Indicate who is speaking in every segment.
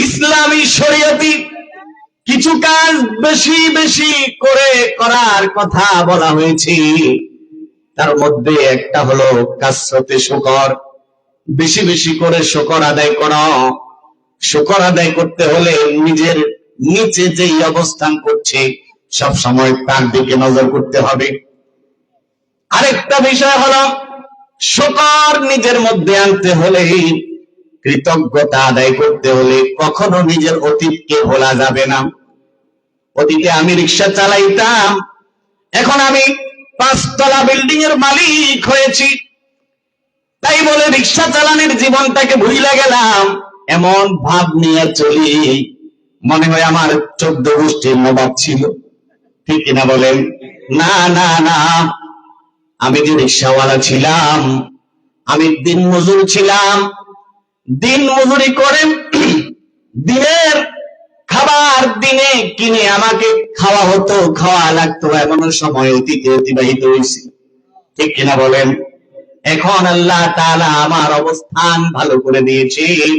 Speaker 1: ইসলামী শরীয়তি কিছু কাজ বেশি বেশি করে করার কথা বলা হয়েছে। তার মধ্যে একটা হলো কাসরতে শুকর, বেশি বেশি করে শুকর আদায় করো। শুকর আদায় করতে হলে নিজের নিচে যেই অবস্থান করছে সব সময় তার দিকে নজর করতে হবে। আরেকটা বিষয় হলো শুকর নিজের মধ্যে আনতে হলে, কৃতজ্ঞতা আদায় করতে হলে কখনো নিজের অতীতকে ভোলা যাবে না। অতীতে আমি রিক্সা চালাইতাম, এখন আমি 5 তলা বিল্ডিং এর মালিক হয়েছি, তাই বলে রিক্সা চালানোর জীবনটাকে ভুলে গেলাম এমন ভাব নিয়ে চলি, মনে হয় আমার 14 গোষ্ঠীর নবাব ছিল। ঠিক কিনা বলেন? না না না, আমি যে রিক্সাওয়ালা ছিলাম, আমি দিন মজুর ছিলাম। দিন মজুরি করে দিনের খাবার দিনে কিনে আমাকে খাওয়া হতো, খাওয়া লাগতো, এমন সময় অতীতে অতিবাহিত হয়েছে। ঠিক কিনা বলেন? এখন আল্লাহ তাআলা আমার অবস্থান ভালো করে দিয়েছেন,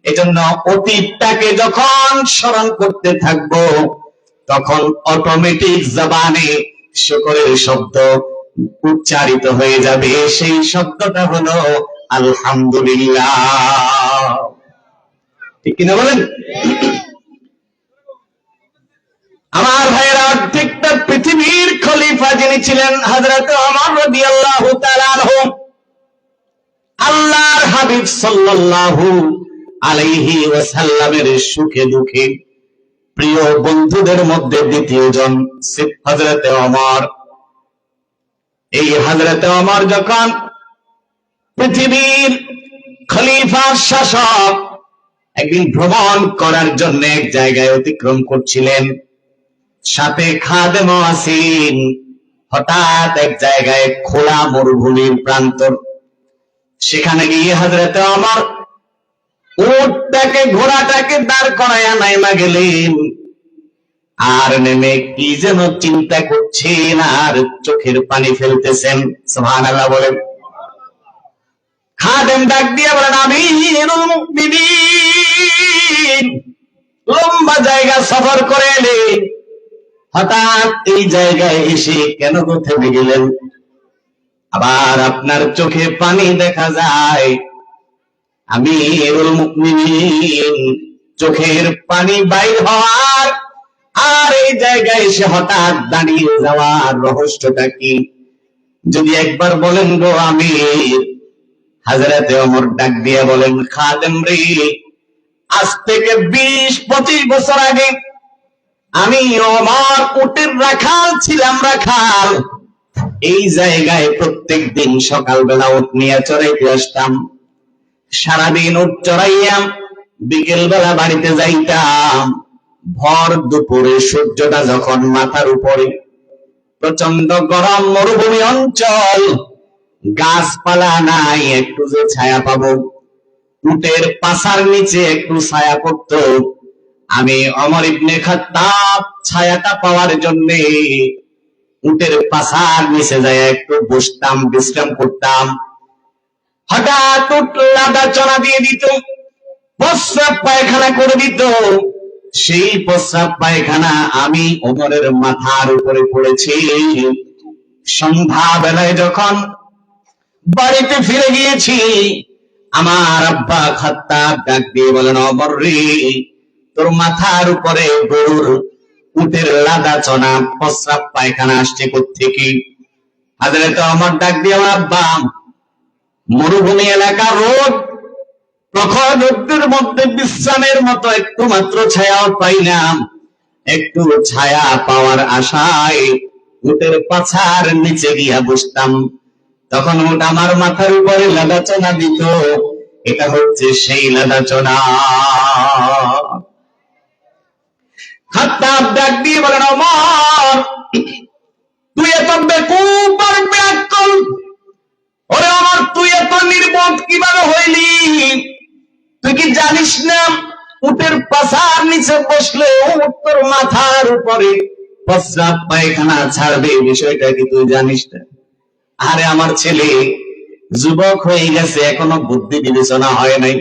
Speaker 1: এজন্য অতীতটাকে যখন স্মরণ করতে থাকবো তখন অটোমেটিক জবানে শুকরের শব্দ উচ্চারিত হয়ে যাবে। সেই শব্দটা হলো আলহামদুলিল্লাহ। ঠিক কিনা বলেন? আমার ভাইয়েরা, অর্ধেকটা পৃথিবীর খলিফা যিনি ছিলেন হযরত ওমর রাদিয়াল্লাহু তাআলা আনহু, আল্লাহর হাবিব সাল্লাল্লাহু আলাইহি ওয়াসাল্লামের সুখে দুঃখে প্রিয় বন্ধুদের মধ্যে দ্বিতীয় জন হযরত ওমর। এই হযরত ওমর যখন পৃথিবীর খলিফা শাসক একদিন ভ্রমণ করার জন্য এক জায়গায় অতিক্রম করছিলেন, সাথে খাদেমও আছেন। হঠাৎ এক জায়গায় খোলা মরুভূমির প্রান্তর, সেখানে গিয়ে হযরত ওমর উটটাকে ঘোড়াটাকে দাঁড় করায়া নাইমা গেলেন, আর নেমে কি যেন চিন্তা করছেন আর চোখের পানি ফেলতেছেন। সুবহানাল্লাহ বলেন। খাদেম ডাক দিয়ে বলেন, আমিরুল মুমিনিন, লম্বা জায়গা সফর করে এলেন, হঠাৎ এই জায়গায় এসে কেন থেমে গেলেন? আবার আপনার চোখে পানি দেখা যায়। আমিরুল মুমিনিন, চোখের পানি বাইর হওয়ার আর এই জায়গায় এসে হঠাৎ দাঁড়িয়ে যাওয়ার রহস্যটা কি? যদি একবার বলেন গো আমির। হযরতে ওমর ডাক দিয়ে বলেন, খাদেম রে, আজ থেকে 20-25 বছর আগে আমি ওমর উটের রাখাল ছিলাম, রাখাল। এই জায়গায় প্রত্যেক দিন সকালবেলা উট নিয়ে চড়াইতে আসতাম, সারাদিন উট চড়াইয়াম, বিকেল বেলা বাড়িতে যাইতাম। ভর দুপুরে সূর্যটা যখন মাথার উপরে, প্রচন্ড গরম মরুভূমি অঞ্চল, গাছপালা নাই, একটু যে ছায়া পাবো, উটের পাছার নিচে একটু ছায়া পড়তো। আমি ওমর ইবনে খাত্তাব ছায়াটা পাওয়ার জন্য উটের পাছার নিচে যায় একটু বসতাম, বিশ্রাম করতাম। হঠাৎ উট লাদা চড়া দিয়ে দিত, প্রস্রাব পায়খানা করে দিত। সেই প্রস্রাব পায়খানা আমি ওমরের মাথার উপরে পড়েছি। সন্ধ্যা বেলায় যখন বাড়িতে ফিরে গিয়েছি, আমার আব্বা খাত্তাব ডাক দিয়ে বলেন, ওমর রে, তোর মাথার উপরে গরুর উটের লাদা চনা প্রস্রাব পায়খানা আসছে কোত্থেকে? হযরত ওমর ডাক দিয়ে, আব্বা, মরুভূমি এলাকা, রোদ, প্রখর রোদ্রের মধ্যে বিশ্রামের মতো একটু মাত্র ছায়াও পাইলাম। একটু ছায়া পাওয়ার আশায় উটের পাছার নিচে গিয়া বসতাম, তখন উট আমার মাথার উপরে লাদা চনা দিত। এটা হচ্ছে সেই লাদা চনা। খাত্তাব ডাক দিয়ে বলেন, ওমর, তুই এত বেকুব আর বেআক্কেল, ওরে ওমর, তুই এত নির্বোধ কিভাবে হইলি? তুই কি জানিস না উটের পাছার নিচে বসলে উট তোর মাথার উপরে প্রস্রাব পায়খানা ছাড়বে? বিষয়টা কি তুই জানিস না? আরে আমার ছেলে যুবক হয়ে গেছে, এখনো বুদ্ধি বিবেচনা হয় নাই,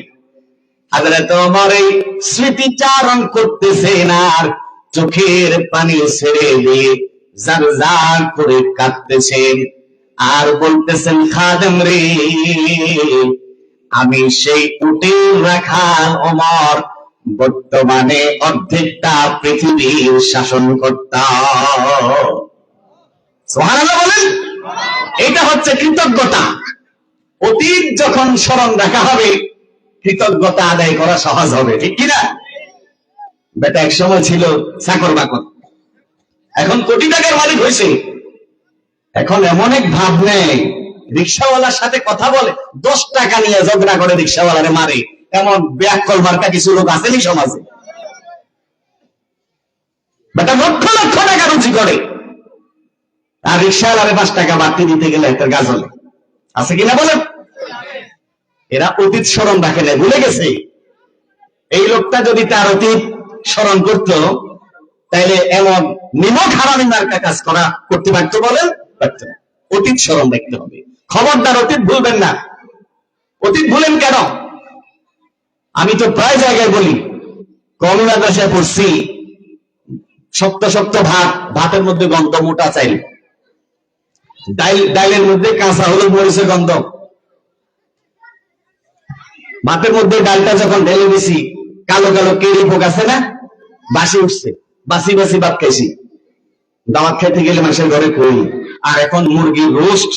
Speaker 1: হযরত ওমর এই স্মৃতিচারণ করতেছেন আর চোখের পানি ছেড়ে দিয়ে জারজার করে কাঁদতেছেন আর বলতেছেন, খাদেম রে, আমি সেই উটের রাখাল ওমর, বর্তমানে অর্ধেকটা পৃথিবীর শাসন করতাম। সুবহানাল্লাহ বলেন। এটা হচ্ছে কৃতজ্ঞতা। অতীত যখন স্মরণ রাখা হবে, কৃতজ্ঞতা আদায় করা সহজ হবে, ঠিক কিনা? বেটা এক সময় ছিল চাকর বাকর, এখন কোটি টাকার মালিক হয়েছে। এখন এমন এক ভাব নেই, রিক্সাওয়ালার সাথে কথা বলে 10 টাকা নিয়ে ঝগড়া করে রিক্সাওয়ালারে মারে, এমন ব্যাককল মার্কা কিছু লোক আছেনি সমাজে। বেটা লক্ষ লক্ষ টাকা রুজি করে, আর রিক্সাওয়ালারে 5 টাকা বাড়তি দিতে গেলে একটা গাজলে আছে কিনা বলেন? এরা অতীত স্মরণ রাখে না, ভুলে গেছে। এই লোকটা যদি তার অতীত স্মরণ করতো, তাইলে এমন নিমক হারামি মার্কা কাজ করতে পারতো বলেন? পারতো না। অতীত স্মরণ রাখতে হবে। খবরদার অতীত ভুলবেন না। অতীত ভুলেন কেন? আমি তো প্রায় জায়গায় বলি, কওমি মাদ্রাসায় পড়ছি, শক্ত শক্ত ভাতের মধ্যে গন্ধ, মোটা চাইল, ডাইলের মধ্যে কাঁচা হলুদ মরিচের গন্ধ। ভাতের মধ্যে ডালটা যখন ঢেলে দিছি, কালো কালো কেড়ি পোক আছে না, বাসি উঠছে, বাসি বাসি ভাত খাইছি। দাওয়াত খেতে গেলে মানুষের ঘরে করি, আর এখন মুরগি রোস্ট,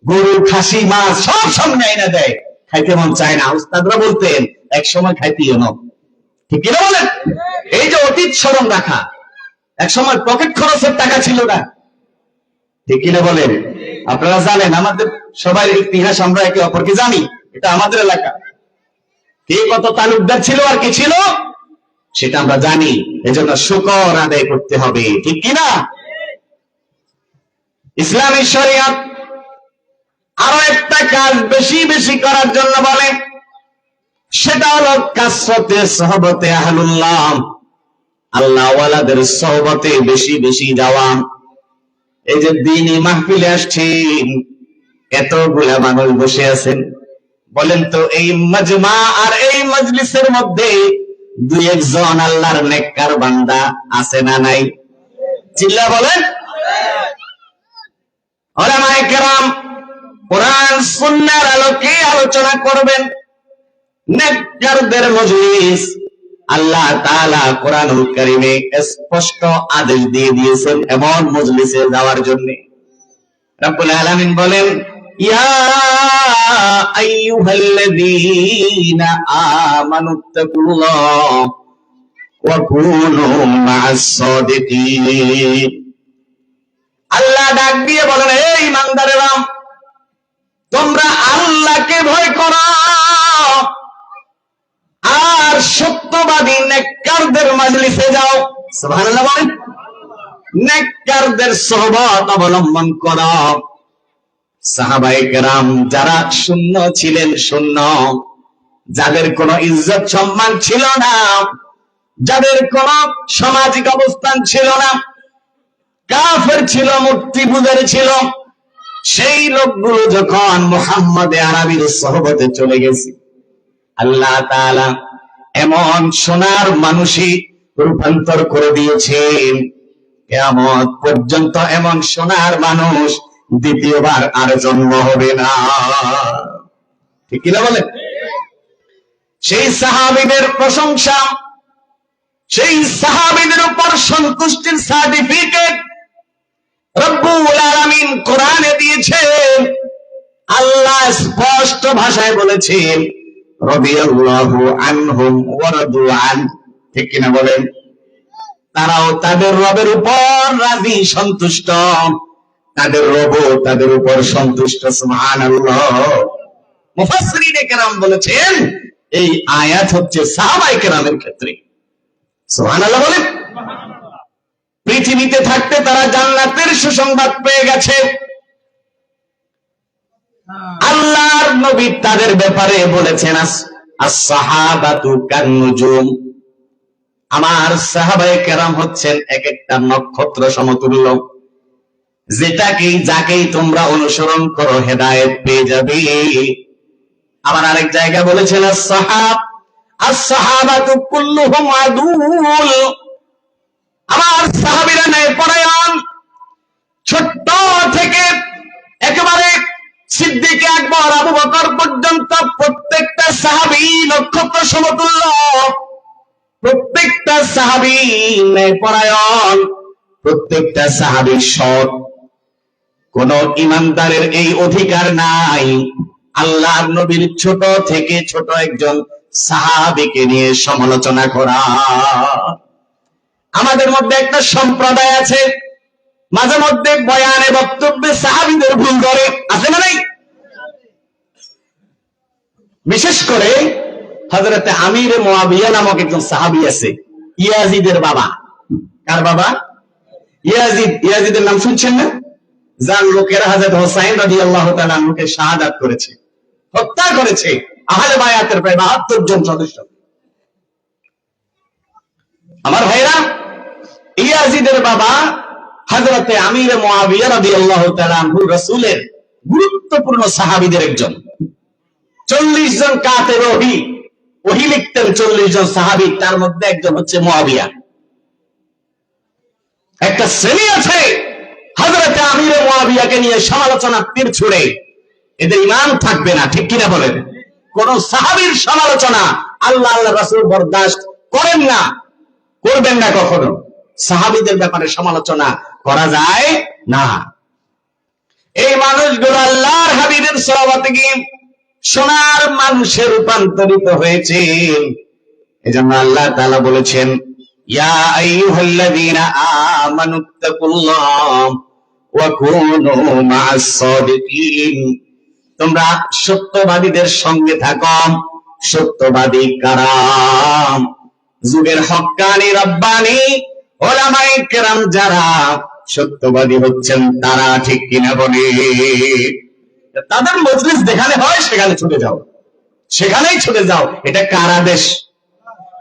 Speaker 1: গরু, খাসি, মাছ সব সামনে আইনা দেয়, খাইতে মন চায় না। উস্তাদরা বলতেন এক সময় খাইতেই না, ঠিক কিনা বলেন? এই যে অতীত স্মরণ রাখা, এক সময় পকেট খরচের টাকা ছিল না, ঠিক কিনা বলেন? আপনারা জানেন, আমাদের সবাই ইতিহাস আমরা একে অপরকে জানি, এটা আমাদের এলাকা। কে কত তালুকদার ছিল আর কি ছিল সেটা আমরা জানি, এজন্য শুকর আদায় করতে হবে, ঠিক কিনা? ইসলামী শরিয়ত আরো একটা কাজ বেশি বেশি করার জন্য বলে, সেটা হলো কাসরাতে সহবতে আহলুল্লাহ, আল্লাহ ওয়ালাদের সহবতে বেশি বেশি যাওয়া। এই যে দ্বীনি মাহফিলে আসছেন, এতগুলা মানুষ বসে আছেন, বলেন তো এই মাজমা আর এই মজলিসের মধ্যে 2-1 জন আল্লাহর নেককার বান্দা আছে না নাই? চিল্লা বলেন। উলামায়ে কেরাম কোরআন সুন্নাহর আলোকে আলোচনা করবেন। নেককারদের মজলিস আল্লাহ তাআলা কোরআনুল কারীমে স্পষ্ট আদেশ দিয়ে দিয়েছেন এমন মজলিসে যাওয়ার জন্য। রব্বুল আলামিন বলেন, ইয়া আইয়ুহাল্লাযীনা আমানুত্তাকুল্লাহ ওয়া কুনু মা'আস সাদিকিন। আল্লাহ ডাক দিয়ে বলেন, হে ঈমানদারেরা, তোমরা আল্লাহকে ভয় করো আর সত্যবাদী নেককারদের মজলিসে যাও। সুবহানাল্লাহ বলেন। নেককারদের সোহবত অবলম্বন করো। সাহাবায়ে কেরাম যারা শূন্য ছিলেন, শূন্য, যাদের কোনো ইজ্জত সম্মান ছিল না, যাদের কোনো সামাজিক অবস্থান ছিল না, কাফের ছিল, মূর্তি পূজারী ছিল, সেই লোকগুলো যখন মুহাম্মদ আরবির সোহবতে চলে গেছে, আল্লাহ তাআলা এমন সোনার মানুষই রূপান্তর করে দিয়েছেন, কিয়ামত পর্যন্ত এমন সোনার মানুষ দ্বিতীয়বার আর জন্ম হবে না, ঠিক কিনা বলেন? সেই সাহাবীদের প্রশংসা, সেই সাহাবীদের উপর সন্তুষ্টির সার্টিফিকেট রব্বুল আলামিন কোরআনে দিয়েছেন। আল্লাহ স্পষ্ট ভাষায় বলেছেন, রাদিয়াল্লাহু আনহুম ওয়া রাদু আন, ঠিক কিনা বলেন? তারাও তাদের রবের উপর রাজি, সন্তুষ্ট, তাদের রবও তাদের উপর সন্তুষ্ট। সুবহানাল্লাহ। মুফাসসিরিনে কেরাম বলেছেন, এই আয়াত হচ্ছে সাহাবায়ে কেরামের ক্ষেত্রে। সুবহানাল্লাহ বলেন। পৃথিবীতে থাকতে তারা জান্নাতের সুসংবাদ পেয়ে গেছে। আল্লাহর নবী তাদের ব্যাপারে বলেছেন, as-সাহাবাতু কান-নুজুম, আমার সাহাবায়ে কেরাম হচ্ছেন এক একটা নক্ষত্র সমতুল্য, যাকেই তোমরা অনুসরণ করো হেদায়েত পেয়ে যাবে। আবার আরেক জায়গা বলেছেন, আস-সাহাবাতু কুল্লুহুম আদুল, আমার সাহাবীরা ন্যায়পরায়ণ। ছোট্ট থেকে একেবারে সিদ্দিক আকবর, আবু বকর পর্যন্ত প্রত্যেকটা সাহাবী নক্ষত্র সমতুল্য, প্রত্যেকটা সাহাবী ন্যায়পরায়ণ, প্রত্যেকটা সাহাবী সৎ। কোন ইমানদারের এই অধিকার নাই আল্লাহর নবীর ছোট থেকে ছোট একজন সাহাবীকে নিয়ে সমালোচনা করা। আমাদের মধ্যে একটা সম্প্রদায় আছে, মাঝে মধ্যে বয়ানে বক্তব্যে সাহাবীদের ভুল করে, আছে না নাই? বিশেষ করে হযরতে আমির মুয়াবিয়া নামক একজন সাহাবী আছে, ইয়াজিদের বাবা। কার বাবা? ইয়াজিদ। ইয়াজিদের নাম শুনছেন না? যার লোকেরা হযরত হুসাইন রাদিয়াল্লাহু তাআলা আনহুকে শাহাদাত করেছে, হত্যা করেছে, আহলে বায়াতের প্রায় ৭২ জন সদস্য। আমার ভাইরা, ইয়াজিদের বাবা হযরতে আমির মুয়াবিয়া রাদিয়াল্লাহু তাআলা আনহু রাসূলের গুরুত্বপূর্ণ সাহাবীদের একজন। 40 জন কাতেব ওহী লিখতেন, 40 জন সাহাবী, তার মধ্যে একজন হচ্ছে মুয়াবিয়া। একটা শ্রেণী আছে হযরতে আমির মুয়াবিয়াকে নিয়ে সমালোচনা তীর ছুড়ে, এদের ঈমান থাকবে না, ঠিক কিনা বলেন? কোন সাহাবীর সমালোচনা আল্লাহ রাসূল বরদাশত করেন না, করবেন না কখনো। সাহাবীদের ব্যাপারে সমালোচনা করা যায় না। এই মানুষগুলো আল্লাহর হাবিবের সহবতে গিয়ে সোনার মানুষে রূপান্তরিত হয়েছে। এজন্য আল্লাহ তাআলা বলেছেন, ইয়া আইয়ুহাল্লাযীনা আমানুত্তাকুল্লাহ ওয়া কুনু মা'আস সাদিকিন, তোমরা সত্যবাদীদের সঙ্গে থাকো। সত্যবাদী কারা? যুগের হক্কানি রব্বানি উলামায়ে কেরাম যারা সত্যবাদী হচ্ছেন তারা, ঠিক কিনা বলে? তাদের মজলিস যেখানে হয় সেখানে ছুটে যাও, সেখানেই ছুটে যাও। এটা কার আদেশ?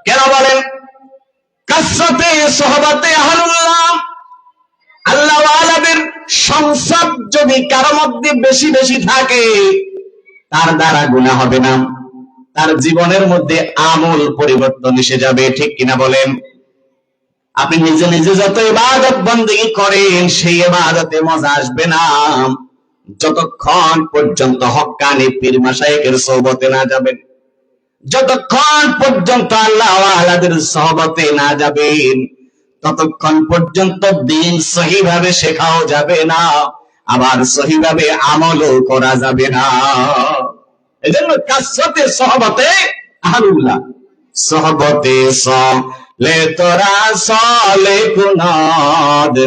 Speaker 1: কেন বলেন? কাসরাতে সোহবতে আহলুল্লাহ, আল্লাহ ওয়ালাদের সংসদ যদি কারো মধ্যে বেশি বেশি থাকে, তার দ্বারা গুনাহ হবে না, তার জীবনের মধ্যে আমল পরিবর্তন এসে যাবে, ঠিক কিনা বলেন? আপনি নিজে নিজে যত ইবাদত বন্দেগী করেন, সেই ইবাদতে মজা আসবে না যতক্ষণ পর্যন্ত হক্কানি পীর মাশায়েখের সোহবতে না যাবেন, যতক্ষণ পর্যন্ত আল্লাহ ওয়ালাদের সোহবতে না যাবেন, ততক্ষণ পর্যন্ত দ্বীন সহিভাবে শেখাও যাবে না, আবার সহিভাবে আমলও করা যাবে না। এজন্য কাসরাতে সোহবতে আহলুল্লাহ, সোহবতে সলে তোরা সলে কুনাদ,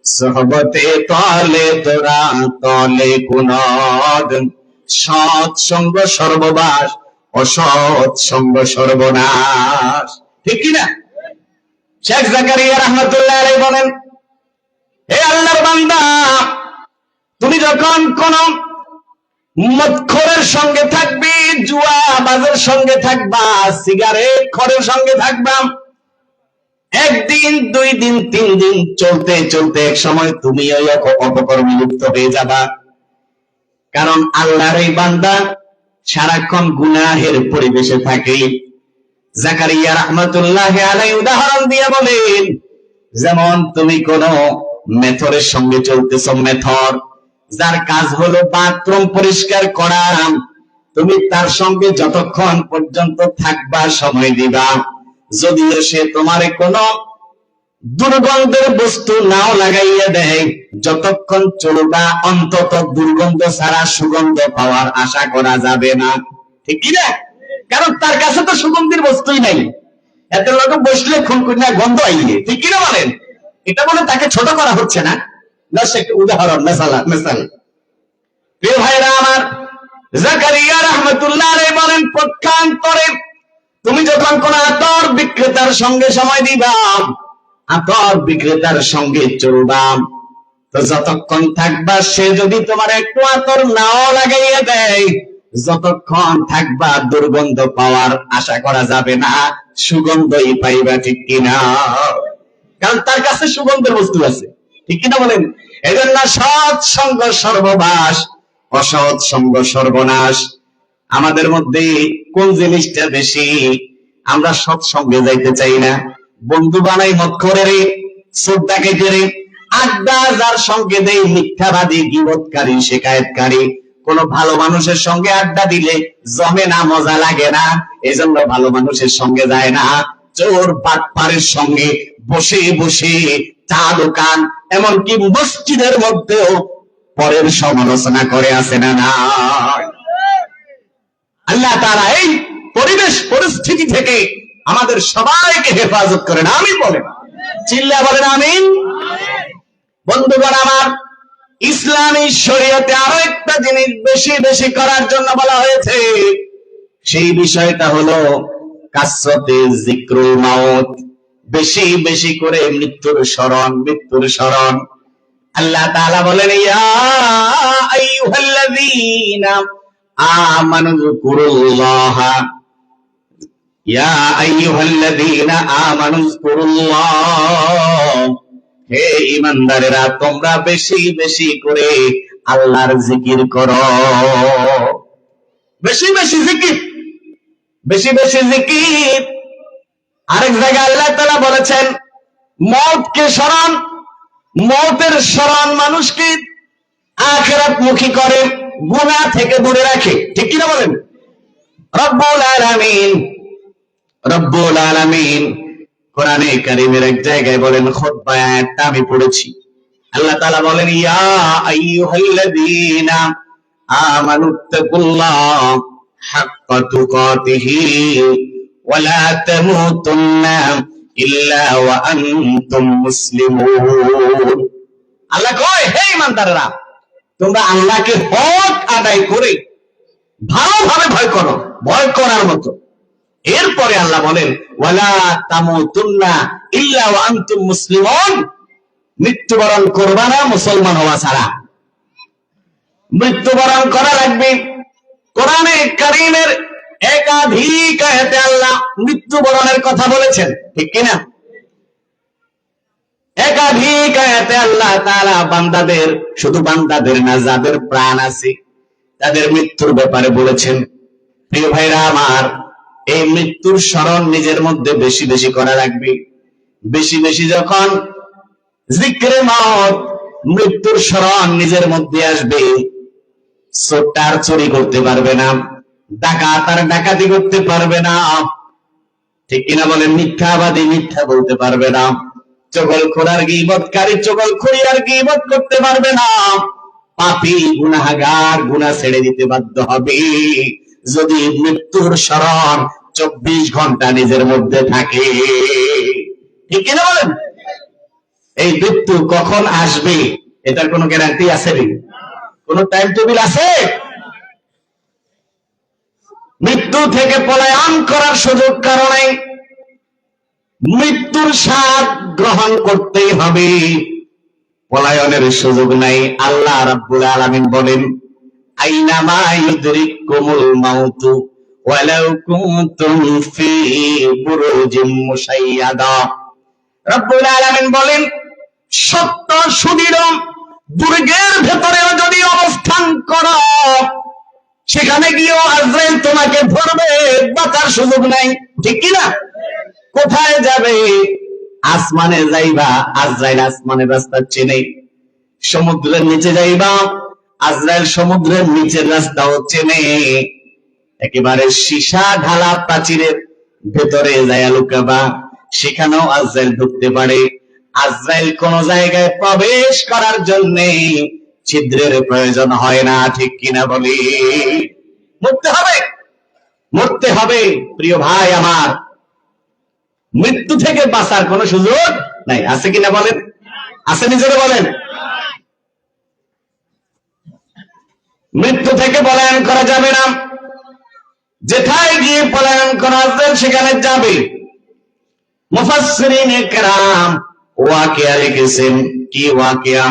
Speaker 1: সোহবতে তলে তোরা তলে কুনাদ, সৎ সঙ্গ সর্ববাস, অসৎ সঙ্গ সর্বনাশ, ঠিক কিনা? শেখ জাকারিয়া রাহমাতুল্লাহ আলাইহি বলেন, হে আল্লাহর বান্দা, তুমি যখন কোন মদখোরের সঙ্গে থাকবি, জুয়াবাজের সঙ্গে থাকবা, সিগারেট খোরের সঙ্গে থাকবা, একদিন, 2 দিন, 3 দিন চলতে চলতে এক সময় তুমি ওই অপকর্মে লিপ্ত হয়ে যাবা। কারণ আল্লাহর এই বান্দা সারাক্ষণ গুনাহের পরিবেশে থাকে। জাকারিয়া রাহমাতুল্লাহ আলাইহি উদাহরণ দিয়ে বলেন, যেমন তুমি কোন মেথরের সঙ্গে চলতেছো, মেথর যার কাজ হলো বাথরুম পরিষ্কার করা, তুমি তার সঙ্গে যতক্ষণ পর্যন্ত থাকবা, সময় দিবা, যদিও সে তোমার কোন দুর্গন্ধের বস্তু নাও লাগাইয়া দেয়, যতক্ষণ চলবা অন্তত দুর্গন্ধ ছাড়া সুগন্ধ পাওয়ার আশা করা যাবে না, ঠিক কিনা? কারণ তার কাছে তো সুগন্ধির বস্তুই নাই, এত লোক বসলে খুন করি না, গন্ধ আইয়ে, ঠিক কিনা বলেন? এটা বলে তাকে ছোট করা হচ্ছে না, একটা উদাহরণ, মেসাল। প্রিয় ভাইরা আমার, জাকারিয়া রাহমাতুল্লাহ আলাইহি বলেন, পক্ষান্তরে তুমি যখন কোন আতর বিক্রেতার সঙ্গে সময় দিবা, আতর বিক্রেতার সঙ্গে চলবা, তো যতক্ষণ থাকবা সে যদি তোমার একটু আতর নাও লাগাইয়া দেয়, যতক্ষণ থাকবা দুর্গন্ধ পাওয়ার আশা করা যাবে না, সুগন্ধই পাইবা, ঠিক কিনা? কারণ তার কাছে সুগন্ধের বস্তু আছে, ঠিক কিনা বলেন? এজন্য সৎ সঙ্গ সর্ববাস, অসৎ সঙ্গ সর্বনাশ। আমাদের মধ্যে কোন জিনিসটা বেশি? আমরা সৎসঙ্গে যাইতে চাই না, বন্ধু বানাই মত করে রে, শ্রদ্ধা কেটে রে, আড্ডা যার সঙ্গে দেই মিথ্যাবাদী, গীবতকারী, শিকায়েতকারী। কোন ভালো মানুষের সঙ্গে আড্ডা দিলে জমে না, মজা লাগে না, এজন্য ভালো মানুষের সঙ্গে যায় না। চোর বাটপারের সঙ্গে বসে বসে চা দোকান, এমনকি মসজিদের মধ্যেও পরের সমালোচনা করে আসে না না। আল্লাহ তাআলা এই পরিবেশ পরিস্থিতি থেকে আমাদের সবাইকে হেফাজত করেন, আমিন বলেন, চিল্লা বলেন আমিন। বন্ধুগণ আমার, ইসলামী শরীয়তে আরো একটা জিনিস বেশি বেশি করার জন্য বলা হয়েছে, সেই বিষয়টা হলো কাসরতে যিকরুল মাউত, বেশি বেশি করে মৃত্যুর স্মরণ, মৃত্যুর স্মরণ। আল্লাহ তাআলা বলেন, ইয়া আইয়ুহাল্লাযীনা আমানু যকুরুল্লাহা, ইয়া আইয়ুহাল্লাযীনা আমানু যকুরুল্লাহ, হে ঈমানদারেরা তোমরা বেশি বেশি করে আল্লাহর জিকির করো। বেশি বেশি জিকির, বেশি বেশি জিকির। আরেক জায়গায় আল্লাহ তাআলা বলেছেন, মওতকে স্মরণ, মওতের স্মরণ মানুষকে আখিরাত মুখী করে, গুনাহ থেকে দূরে রাখে, ঠিক কি না বলেন? রব্বুল আলামিন, রব্বুল আলামিন কোরআনে কারীমের এক জায়গায় বলেন, খুতবায় আয়াতটা আমি পড়েছি। আল্লাহ তাআলা বলেন, ইয়া আইয়ুহাল্লাযীনা আমানুত্তাকুল্লাহ হাক্কা তুকাতিহি ওয়া লা তামুতুন্না ইল্লা ওয়া আনতুম মুসলিমুন। আল্লাহ কয়, হে ঈমানদাররা তোমরা আল্লাহকে হক আদায় করে ভালোভাবে ভয় করো, ভয় করার মতো। এরপরে আল্লাহ বলেন, ওয়ালা তামুতুন্না ইল্লা ওয়া আনতুম মুসলিমুন, মৃত্যুবরণ করবা না মুসলমান হওয়া ছাড়া। মৃত্যুবরণ করা লাগবে। কোরআনে কারীমের একাধিক আয়াতে আল্লাহ মৃত্যুবরণের কথা বলেছেন, ঠিক কিনা? একাধিক আয়াতে আল্লাহ তাআলা বান্দাদের, শুধু বান্দাদের না, যাদের প্রাণ আছে তাদের মৃত্যুর ব্যাপারে বলেছেন। প্রিয় ভাইরা আমার, এই মৃত্যুর স্মরণ নিজের মধ্যে বেশি বেশি করা লাগবে। বেশি বেশি যখন জিক্রে মওত, মৃত্যুর স্মরণ নিজের মধ্যে আসবে, চোরটার চুরি করতে পারবে না, ডাকাত আর ডাকাতি করতে পারবে না, ঠিক কিনা বলেন? মিথ্যাবাদী মিথ্যা বলতে পারবে না, চগলখোর আর গীবতকারী চগলখড়ি আর গীবত করতে পারবে না, পাপী গুনাহগার গুনাহ ছেড়ে দিতে বাধ্য হবে যদি মৃত্যুর স্মরণ 24 ঘন্টা নিজের মধ্যে থাকে, ঠিক কিনা বলেন? এই মৃত্যু কখন আসবে এটার কোনো গ্যারান্টি আছে রে? কোন টাইম টেবিল আছে? মৃত্যু থেকে পলায়ন করার সুযোগ কারণে মৃত্যুর স্বাদ গ্রহণ করতেই হবে, পলায়নের সুযোগ নাই। আল্লাহ রাব্বুল আলামিন বলেন, আইনামা ইউদরিকুমুল মাউতু ওয়ালাউ কুনতুম ফি বুরুজিম মুশাইয়াদা। রাব্বুল আলামিন বলেন, সত্য সুদৃঢ় দুর্গের ভেতরেও যদি অবস্থান করো, সেখানে গিয়েও আজরাইল তোমাকে ধরবে, বাঁচার সুযোগ নাই, ঠিক কিনা? কোথায় যাবে? আসমানে যাইবা, আজরাইল আসমানের রাস্তা চেনে। সমুদ্রের নিচে যাইবা, আজরাইল সমুদ্রের নিচের রাস্তাও চেনে। একেবারে সীসা ঢালা প্রাচীরের ভেতরে যাইয়া লুকাবা, সেখানেও আজরাইল ঢুকতে পারে। আজরাইল কোন জায়গায় প্রবেশ করার জন্য ছিদ্রের প্রয়োজন হয় না, ঠিক কিনা বলি? মরতে হবে, মরতে হবে। প্রিয় ভাই আমার, মৃত্যু থেকে বাঁচার কোন সুযোগ নাই, আছে কিনা বলেন? আছে? নিজেরা বলেন। মৃত্যু থেকে পলায়ন করা যাবে না। যেথায় গিয়ে পলায়ন করা যায় সেখানে যাবে। মুফাসসিরিনে কেরাম ওয়াকিয়া লিখেছেন। কি ওয়াকিয়া?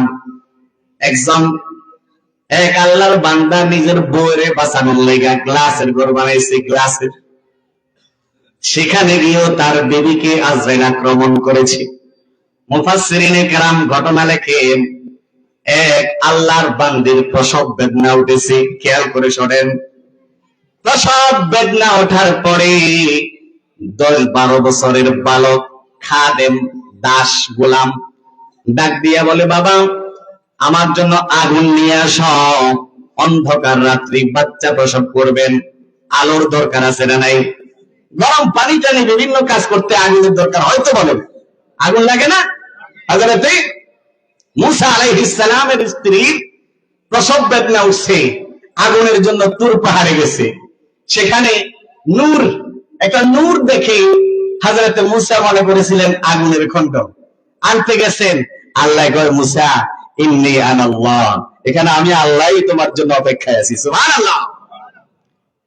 Speaker 1: এক আল্লাহর বান্দা নিজের বউরে বাঁচানোর লাগা গ্লাসের ঘর বানাইছে, গ্লাসের। সেখানে গিয়েও তার বিবিকে আজরাইল আক্রমণ করেছে। মুফাসসিরিনে কেরাম ঘটনা লেখেন, এক আল্লাহর বান্দির প্রসব বেদনা উঠেছে। খেয়াল করে শোনেন, প্রসব বেদনা ওঠার পরে 10-12 বছরের বালক, খাদেম, দাস, গোলাম ডাক দিয়া বলে, বাবা আমার জন্য আগুন নিয়ে আস, অন্ধকার রাত্রি বাচ্চা প্রসব করবেন, আলোর দরকার আছে না নাই? গরম পানি টানি বিভিন্ন কাজ করতে আগুনের দরকার হয়তো, বলেন আগুন লাগে না? হযরত মুসা আলাইহিস সালামের স্ত্রী প্রসব বেদনা উঠছে, আগুনের জন্য তুর পাহাড়ে গেছে, সেখানে নূর, একটা নূর দেখে হযরত মুসা মনে করেছিলেন আগুনের খণ্ড, আনতে গেছেন। আল্লাহ কয়, মুসা ইন্নী আনাল্লাহ, এখানে আমি আল্লাহই তোমার জন্য অপেক্ষায় আছি। সুবহানাল্লাহ।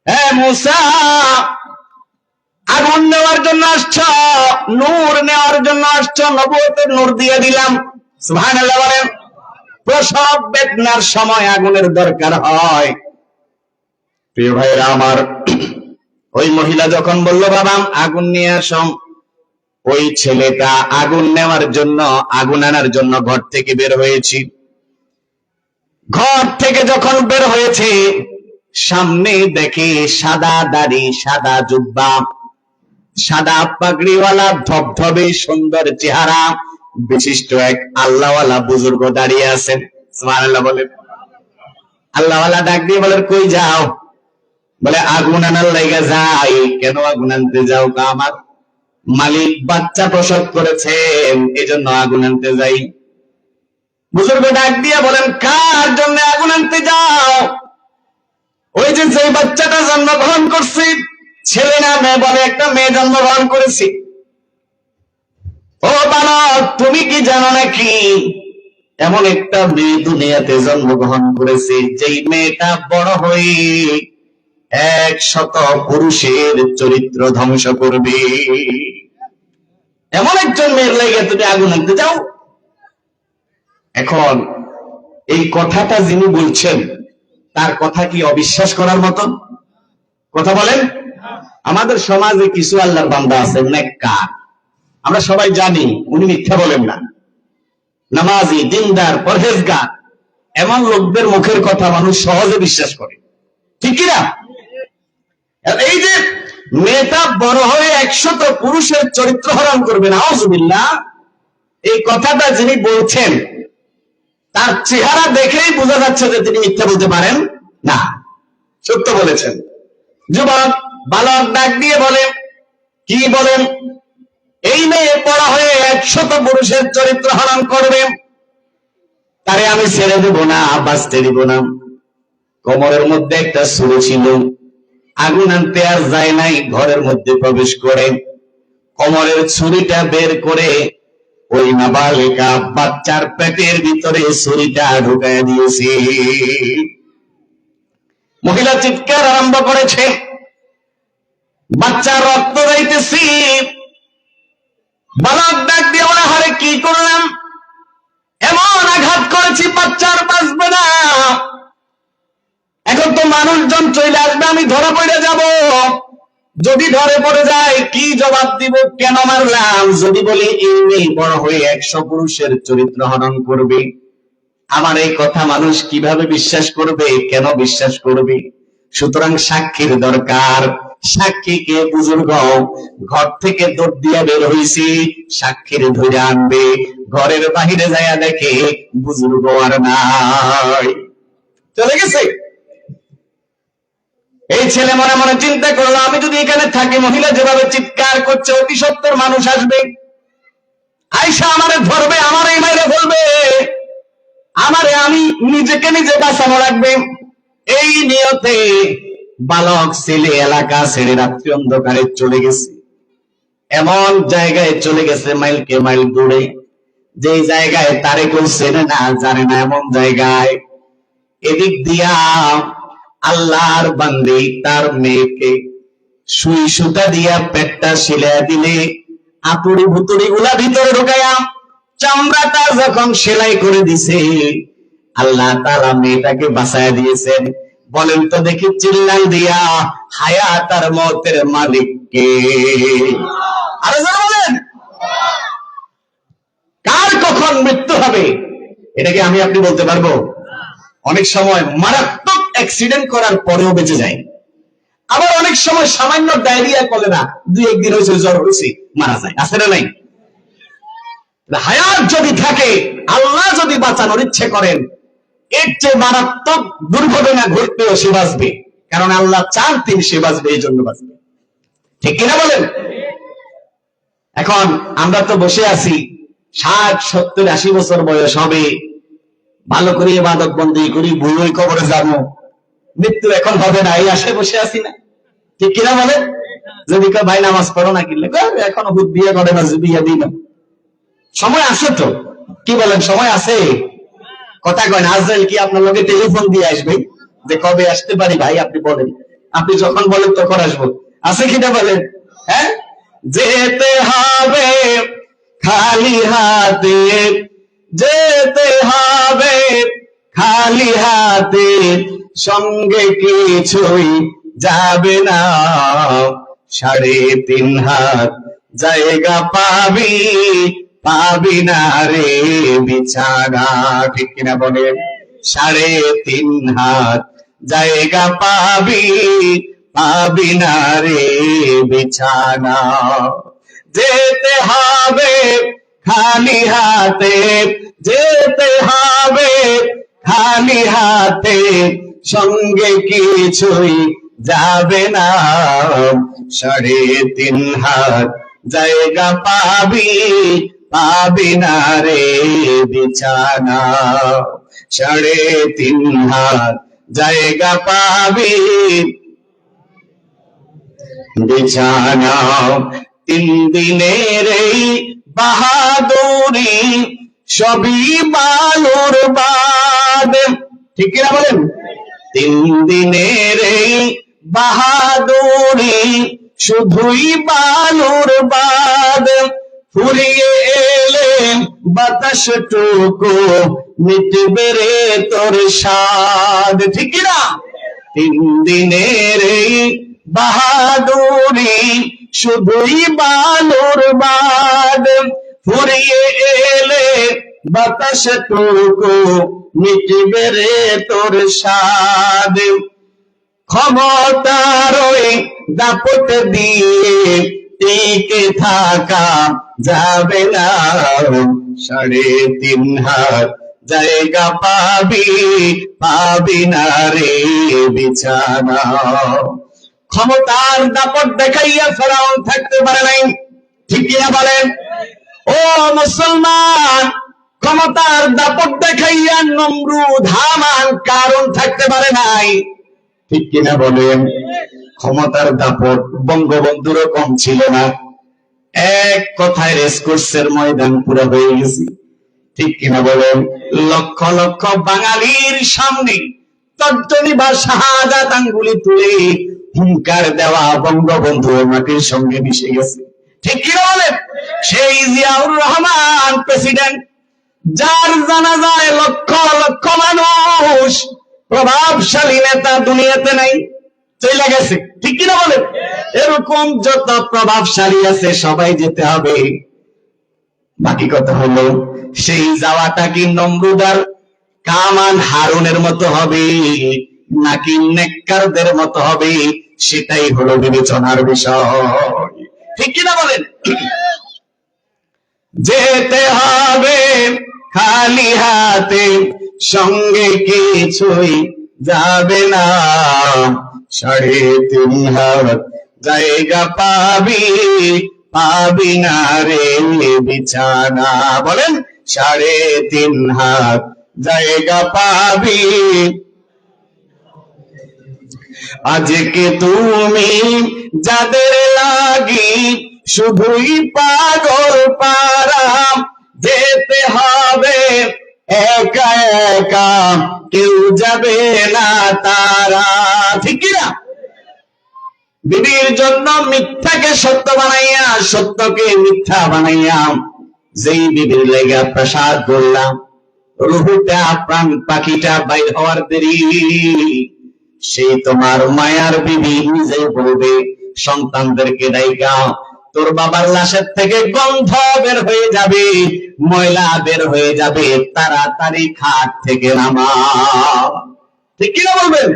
Speaker 1: হ্যাঁ মুসা, আগুন নেওয়ার জন্য আসছো, নূর নেওয়ার জন্য আসছো, নবুয়তের নূর দিয়ে দিলাম। সুবহানাল্লাহ বলেন। প্রসব বেদনার সময় আগুনের দরকার হয়। প্রিয় ভাইরা আমার, ওই মহিলা যখন বলল বাবা আগুন নিয়ে আসো, ওই ছেলেটা আগুন নেওয়ার জন্য, আগুন আনার জন্য ঘর থেকে বের হয়েছি। ঘর থেকে যখন বের হয়েছে, সামনে দেখে সাদা দাড়ি, সাদা জুব্বা, সাদা পাগড়িওয়ালা, ধবধবে সুন্দর চেহারা বিশিষ্ট এক আল্লাহওয়ালা বুজুর্গ দাঁড়িয়ে আছেন। সুবহানাল্লাহ বলেন। আল্লাহওয়ালা ডাক দিয়ে বলেন, কই যাও? বলে আগুন আনার লাইগা যাই। কেন আগুন আনতে যাও? আমার মালিক বাচ্চা প্রসব করেছেন, এজন্য আগুন আনতে যাই। বুজুর্গ ডাক দিয়ে বলেন, কার জন্য আগুন আনতে যাও? ওই যে যে বাচ্চাটা জন্মগ্রহণ করছে, ছেলে না মেয়ে? বলে একটা মেয়ে জন্মগ্রহণ করেছি। ও বালক, তুমি কি জানো নাকি এমন একটা মেয়ে দুনিয়াতে জন্মগ্রহণ করেছে, যেই মেয়েটা বড় হয়ে 100 পুরুষের চরিত্র ধ্বংস করবে। এমন একজন মেয়ের লাগে তুমি আগুন আনতে যাও? এখন এই কথাটা যিনি বলছেন, তার কথা কি অবিশ্বাস করার মতন কথা? বলেন। আমাদের সমাজে কিছু আল্লাহর বান্দা আছে নেককার, আমরা সবাই জানি উনি মিথ্যা বলেন না, নামাজি, দিনদার, পরহেজগার, এমন লোকদের মুখের কথা মানুষ সহজে বিশ্বাস করে, ঠিক কিনা? এই যে মেয়েটা বড় হয়ে 100 পুরুষের চরিত্র হরণ করবে, নাউজুবিল্লাহ, এই কথাটা যিনি বলছেন তার চেহারা দেখেই বোঝা যাচ্ছে যে তিনি মিথ্যা বলতে পারেন না, সত্য বলেছেন। যুবক বালক ডাক দিয়ে বলে, কি বলেন? এই মেয়ে বড় হয়ে 100 পুরুষের চরিত্র হরণ করবে, তারে আমি ছেড়ে দেব না, বাঁচতে দিব না। কোমরের মধ্যে একটা ছুরি ছিল, আগুন আনতে আর যায় নাই, ঘরের মধ্যে প্রবেশ করে কোমরের ছুরিটা বের করে ওই নাবালিকা বাচ্চার পেটের ভিতরে ছুরিটা ঢুকায় দিয়েছে। মহিলা চিৎকার আরম্ভ করেছে, বাচ্চার রক্ত যাইতেছি। বালক ডাক দিয়ে বলে, হারে কি করলাম? এমন আঘাত করেছি, বাচ্চার বাঁচবে না। এখন তো মানুষজন চলে আসবে, আমি ধরা পড়ে যাব। যদি ধরে পড়ে যায় কি জবাব দিব? কেন মারলাম? যদি বলি এই মেয়ে বড় হয়ে 100 পুরুষের চরিত্র হরণ করবে, আমার এই কথা মানুষ কিভাবে বিশ্বাস করবে? কেন বিশ্বাস করবে? সুতরাং সাক্ষীর দরকার। সাক্ষীকে বুজুর্গ ঘর থেকে দৌড় দিয়ে বের হয়েছি, সাক্ষীর ধরে আনবে। ঘরের বাহিরে যাইয়া দেখে বুজুর্গ আর নাই, চলে গেছে। এই ছেলে মনে মনে চিন্তা করলো, আমি যদি এখানে থাকি, মহিলা যেভাবে চিৎকার করছে, অতি সত্তর মানুষ আসবে, আয়সা আমারে ধরবে, আমারে মাইরে ফেলবে, আমারে আমি নিজেকে নিজে বাঁচানো লাগবে। এই নিয়তে বালক ছেলে এলাকা ছেড়ে রাত্রি অন্ধকারে চলে গেছে। এমন জায়গায় চলে গেছে মাইলকে মাইল দূরে, যে জায়গায় তারে কেউ চেনে না, জানে না, এমন জায়গায়। এদিক দিয়া আল্লাহর বান্দি তার মেয়েকে সুই সুতা দিয়া পেটটা সিলা দিলে, আতুড়ি ভুতুড়ি গুলা ভিতরে ঢুকাইয়া চামড়াটা যখন সেলাই করে দিছে, আল্লাহ তাআলা মেয়েটাকে বাঁচায় দিয়েছেন। বলেন তো দেখি চিল্লাই দিয়া, হায়াত আর মওতের মালিক কে? আরে যারা বলেন, কার কখন মৃত্যু হবে এটা কি আমি আপনি বলতে পারবো? অনেক সময় মারাত্মক অ্যাক্সিডেন্ট করার পরেও বেঁচে যায়, আবার অনেক সময় সামান্য ডায়রিয়া কলেরা, 2-1 দিন হয়েছে জ্বর হয়েছে, মারা যায়, আছে না নাই? হায়াত যদি থাকে, আল্লাহ যদি বাঁচানোর ইচ্ছে করেন, এর চেয়ে মারাত্মক দুর্ঘটনা ঘটলেও সে বাঁচবে, কারণ আল্লাহ চান তিনি সে বাঁচবে, এই জন্য বাঁচবে। ঠিক কিনা বলেন? এখন আমরা তো বসে আছি 60, 70, 80 বছর বয়স হবে, ভালো করে ইবাদত বন্দেগি করি, বুড়োই কবরে যাবো, মৃত্যু এখন হবে না, এই আশায় বসে আছি না? ঠিক কিনা বলেন? যদি কেউ ভাই নামাজ পড়ো না, কিনলে এখনো হুদ বিয়ে করে না, বিয়ে দিই না, সময় আছে তো। কি বলেন, সময় আছে? কথা কয় না? আজরাইল কি আপনার লগে টেলিফোন দিয়ে আসবে যে কবে আসতে পারি? ভাই আপনি বলেন, আপনি যখন বলেন তখন আসবো, আছে কিনা বলেন? হ্যাঁ, যেতে হবে খালি হাতে, যেতে হবে খালি হাতে, সঙ্গে কিছুই যাবে না, 3.5 হাত জায়গা পাবি, পাবি না রে বিছানা। ঠিক কিনা বলেন? 3.5 হাত জায়গা পাবি, পাবি না রে বিছানা। যেতে হবে খালি হাতে, যেতে হবে খালি হাতে, সঙ্গে কিছুই যাবে না, 3.5 হাত জায়গা পাবি, পাবি না রে বিছানা। 3.5 হাত জায়গা পাবি, বিছানা। 3 দিনের এই বাহাদুরি, সবই বালুর বাদ। ঠিক কিনা বলেন? 3 দিনের এই বাহাদুরি, শুধুই বালুর বাদ, ফুরিয়ে এলে বাতাস টুকু, মিটবে রে তোর স্বাদ। ঠিক কিনা? 3 দিনের এই বাহাদুরি, শুধুই বালুর বাদ, ফুরিয়ে এলে বাতাস টুকু, মিটবে রে তোর স্বাদ। ক্ষমতার ওই দাপট দিয়ে টিকে থাকা যাবে না, 3.5 হাত জায়গা পাবি, পাবি না রে বিছানা। ক্ষমতার দাপট দেখাইয়া ফেরাউন থাকতে পারে নাই। ঠিক কিনা বলেন? ও মুসলমান, ক্ষমতার দাপট দেখাইয়া নমরুদ, হামান, কারুন থাকতে পারে নাই। ঠিক কিনা বলেন? ক্ষমতার দাপট বঙ্গবন্ধুরও কম ছিল না। এক কথায় রেসকোর্সের ময়দান পুরো হয়ে গেছে। ঠিক কিনা বলেন? লক্ষ লক্ষ বাঙালির সামনে তর্জনী বা শাহাদাত আঙ্গুলি তুলে হুঙ্কার দেওয়া বঙ্গবন্ধু মাটির সঙ্গে মিশে গেছে। ঠিক কিনা বলেন? সেই জিয়াউর রহমান প্রেসিডেন্ট, যার জানাজায় লক্ষ লক্ষ মানুষ, প্রভাবশালী নেতা দুনিয়াতে নাই, চলে গেছে। ঠিক কিনা বলেন? এরকম যত প্রভাবশালী আছে সবাই যেতে হবে। বাকি কথা হলো, সেই যাওয়াটা কি নমরুদার কামান হারুনের মতো হবে নাকি নেককারদের মতো হবে, সেটাই হলো বিবেচনার বিষয়। ঠিক কিনা বলেন? যেতে হবে খালি হাতে, সঙ্গে কিছুই যাবে না, 3.5 হাত জায়গা পাবি, পাবি না রে বিছানা। বলেন, 3.5 হাত জায়গা পাবি। আজকে তুমি যাদের লাগি শুধুই পাগল পারা, যেতে হবে একা একা, কেউ যাবে না তারা। ঠিক কিনা? বিবির জন্য মিথ্যাকে সত্য বানাইয়া, সত্যকে মিথ্যা বানাইয়া, যেই বিবির লেগে প্রসাদ করলাম, রুহুটা প্রাণ পাখিটা বাইর হওয়ার দেরি, সেই তোমার মায়ার বিবি নিজে বলবে সন্তানদেরকে ডাইকা, তোর বাবার লাশের থেকে গন্ধ বের হয়ে যাবে, ময়লা বের হয়ে যাবে, তাড়াতাড়ি খাট থেকে নামা। ঠিক কিনা বলবেন?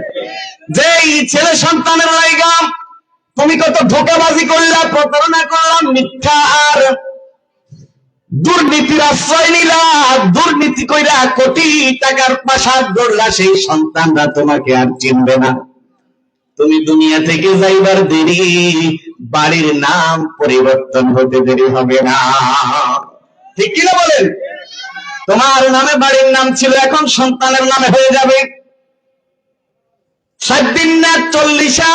Speaker 1: যে এই ছেলে সন্তানের লাইগা তুমি কত ধোঁকাবাজি করলা, প্রতারণা করলাম, মিথ্যা আর দুর্নীতির আশ্রয় নিলা, দুর্নীতি কইরা কোটি টাকার প্রাসাদ গড়লা, সেই সন্তানরা তোমাকে আর চিনবে না। তুমি দুনিয়া থেকে যাইবার দেরি, বাড়ির নাম পরিবর্তন হতে দেরি হবে না। ঠিক কিনা বলেন? তোমার নামে বাড়ির নাম ছিল, এখন সন্তানের নামে হয়ে যাবে। 7 দিন না 40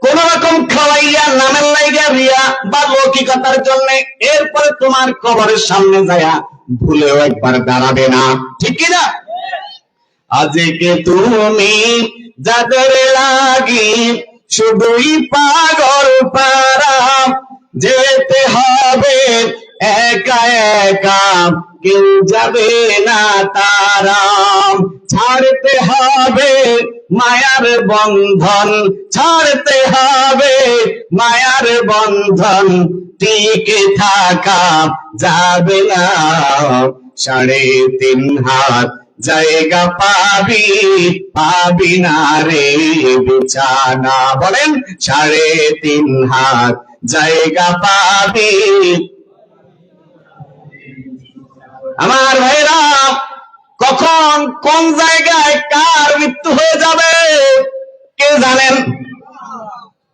Speaker 1: কোন রকম খাওয়াইয়া নামের লাইগা রিয়া বা লৌকিকতার জন্য, এরপরে তোমার কবরের সামনে যায়া ভুলেও একবার দাঁড়াবে না। ঠিক কিনা? আজকে তুমি যাদের লাগি শুধুই পাগল পারা, যেতে হবে একা একা, কেউ যাবে না তারা। ছাড়তে হবে মায়ার বন্ধন, ছাড়তে হবে মায়ার বন্ধন, টিকে থাকা যাবে না। 3.5 হাত জায়গা পাবি, পাবি না রে বিছানা। বলেন 3.5 হাত জায়গা পাবি। আমার ভাইরা, কখন কোন জায়গায় কার মৃত্যু হয়ে যাবে কে জানেন?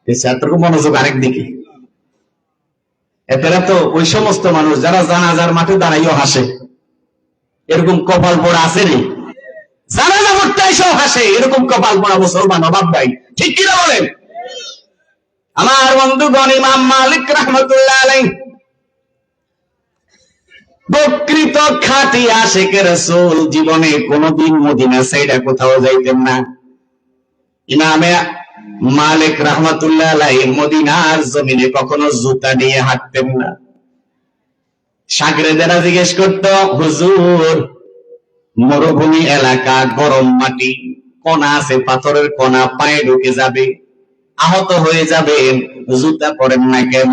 Speaker 1: এতটুকু মনোযোগ আরেক দিকে। এরা তো ওই সমস্ত মানুষ যারা জানাজার মাঠে দাঁড়াইও হাসে, এরকম কপাল পোড়া আছে রে? জানাজা পড়তে এসেও হাসে, এরকম কপাল পোড়া মুসলমান অভাব ভাই। ঠিক কিনা বলেন? আমার বন্ধুগণ, ইমাম মালিক রাহমাতুল্লাহ আলাইহি প্রকৃত খাঁটি আশিকে রাসূল, জীবনে কোনদিন মদিনা সাইডা কোথাও যাইতেন না। ইমামে মালিক রাহমাতুল্লাহ আলাইহি মদিনার জমিনে কখনো জুতা নিয়ে হাঁটতেন না। শাগরেদেরা জিজ্ঞেস করতো, হুজুর মরুভূমি এলাকা, গরম মাটি, কণা আছে, পাথরের কণা পায়ে ঢুকে যাবে, আহত হয়ে যাবেন, জুতা পরেন না কেন?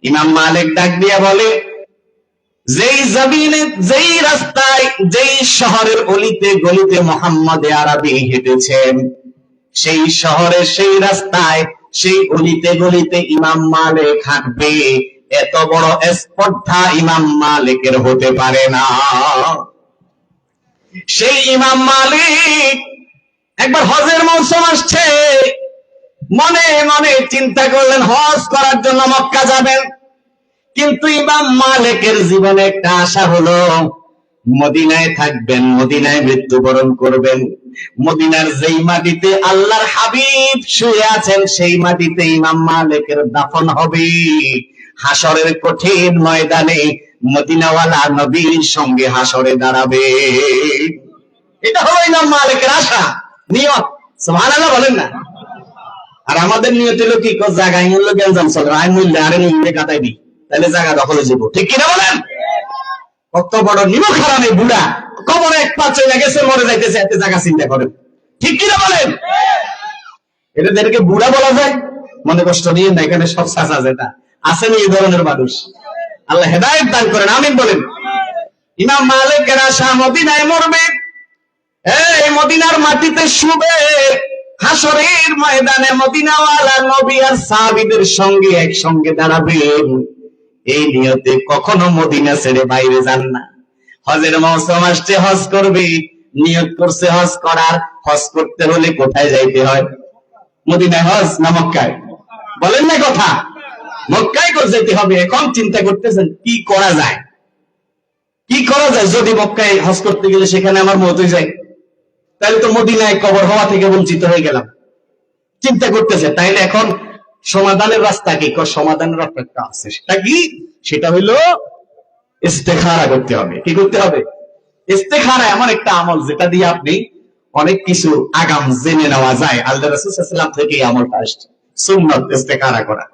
Speaker 1: ইমাম মালিক ডাক দিয়া বলে, যেই জমিনে, যেই রাস্তায়, যেই শহরের অলিতে গলিতে মুহাম্মদ আরবি হেঁটেছেন, সেই শহরে, সেই রাস্তায়, সেই অলিতে গলিতে ইমাম মালিক হাঁটবে, এত বড় স্পর্ধা ইমাম মালিকের হতে পারে না। সেই ইমাম মালিক একবার হজের মৌসুম আসছে, মনে মনে চিন্তা করলেন হজ করার জন্য মক্কা যাবেন। কিন্তু ইমাম মালিকের জীবনে একটা আশা হলো, মদিনায় থাকবেন, মদিনায় মৃত্যুবরণ করবেন। মদিনার যেই মাটিতে আল্লাহর হাবিব শুয়ে আছেন, সেই মাটিতে ইমাম মালিকের দাফন হবে। হাসরের কঠিন ময়দানে মদিনাওয়ালা নবীর সঙ্গে হাসরে দাঁড়াবে। এটা হলো ইমাম মালিকের আশা, নিয়ত। সুবহানাল্লাহ বলেন না? আর আমাদের নিয়ত হলো কি, জায়গায় মূল্য গেঞ্জাম চলে, আই মূল্য আরে নিয়ে কাটাই দিই, তাহলে জায়গা দখলে যাবো। ঠিক কিনা বলেন? কত বড় নিমক হারামে বুড়া, কবরে এক পা চলে গেছে, মরে যাইতেছে, এত জায়গা চিন্তা করেন। ঠিক কিনা বলেন? এটাদেরকে বুড়া বলা যায়? মনে কষ্ট নিয়ে না, এখানে সব চাচা যেটা আসেন এই ধরনের মানুষ, আল্লাহ হেদায়েত দান করেন, আমিন বলেন। ইমাম মালিকের আশা মদিনায় মরবে, এই মদিনার মাটিতে শুবে, হাসরের ময়দানে মদিনাওয়ালা নবী আর সাহাবীদের সঙ্গে একসঙ্গে দাঁড়াবেন। এই নিয়তে কখনো মদিনা ছেড়ে বাইরে যান না। হজের মৌসুম আসছে, হজ করবে, নিয়ত করছে হজ করার। হজ করতে হলে কোথায় যাইতে হয়? মদিনায় হজ না মক্কায়? বলেন না কথা? মক্কায় করে যেতে হবে। এখন চিন্তা করতেছেন কি করা যায়, কি করা যায়। যদি মক্কায় হজ করতে গেলে সেখানে আমার মত হয়ে যায়, তাহলে তো মদিনায় কবর হওয়া থেকে বঞ্চিত হয়ে গেলাম। চিন্তা করতেছে, তাইলে এখন সমাধানের রাস্তা কি? সমাধানের রাস্তা আছে, সেটা কি? সেটা হইলো ইস্তেখারা করতে হবে। কি করতে হবে? ইস্তেখারা এমন একটা আমল যেটা দিয়ে আপনি অনেক কিছু আগাম জেনে নেওয়া যায়। আল্লাহ রাসূল সাল্লাল্লাহু আলাইহি ওয়াসাল্লাম থেকে এই আমলটা আসছে, সুন্নাত ইস্তেখারা করা।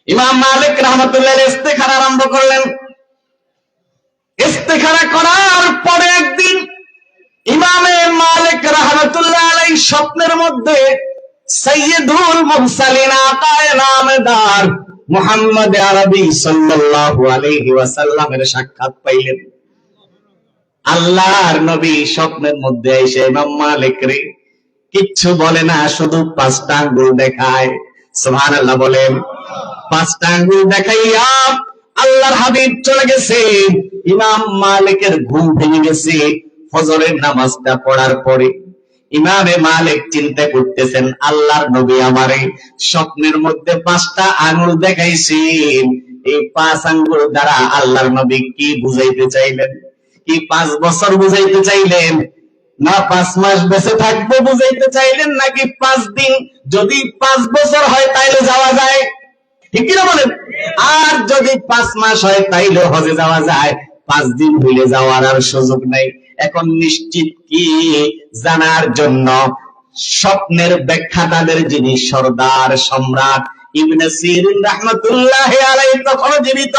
Speaker 1: ইমাম মালিক রাহমাতুল্লাহ আলাইহি ইস্তেখারা আরম্ভ করলেন। ইস্তেখারা করার পরে একদিন ইমামে মালিক রাহমাতুল্লাহ আলাইহি স্বপ্নের মধ্যে সাইয়্যিদুল মুরসালিন আকায়ে নামদার মুহাম্মদ আরবি সাল্লাল্লাহু আলাইহি ওয়াসাল্লামের সাক্ষাৎ পাইলেন। আল্লাহর নবী স্বপ্নের মধ্যে এসে ইমাম মালিক রে কিচ্ছু বলে না, শুধু 5টা আঙ্গুল দেখায়। সুবহানাল্লাহ বলেন। 5টা আঙ্গুল দেখাইয়া আল্লাহর হাবিব চলে গেছে। ইমাম মালিকের ঘুম ভেঙে গেছে ফজরের নামাজটা পড়ার পরে। ইমামে মালিক চিন্তা করতেছেন, আল্লাহর নবী আমারে স্বপ্নের মধ্যে 5টা আঙ্গুল দেখাইছেন, এই 5 আঙ্গুল দ্বারা আল্লাহর নবী কি বুঝাইতে চাইলেন? কি 5 বছর বুঝাইতে চাইলেন, না 5 মাস বেঁচে থাকবো বুঝাইতে চাইলেন, নাকি 5 দিন? যদি 5 বছর হয় তাইলে যাওয়া যায়, ঠিক কিনা বলেন? আর যদি 5 মাস হয় তাইলে হজে যাওয়া যায়, 5 দিন হইলে যাওয়ার আর সুযোগ নাই। এখন নিশ্চিত কি জানার জন্য স্বপ্নের ব্যাখ্যাতাদের যিনি সর্দার সম্রাট ইবনে সিরিন রাহমাতুল্লাহি আলাইহি তখন জীবিত,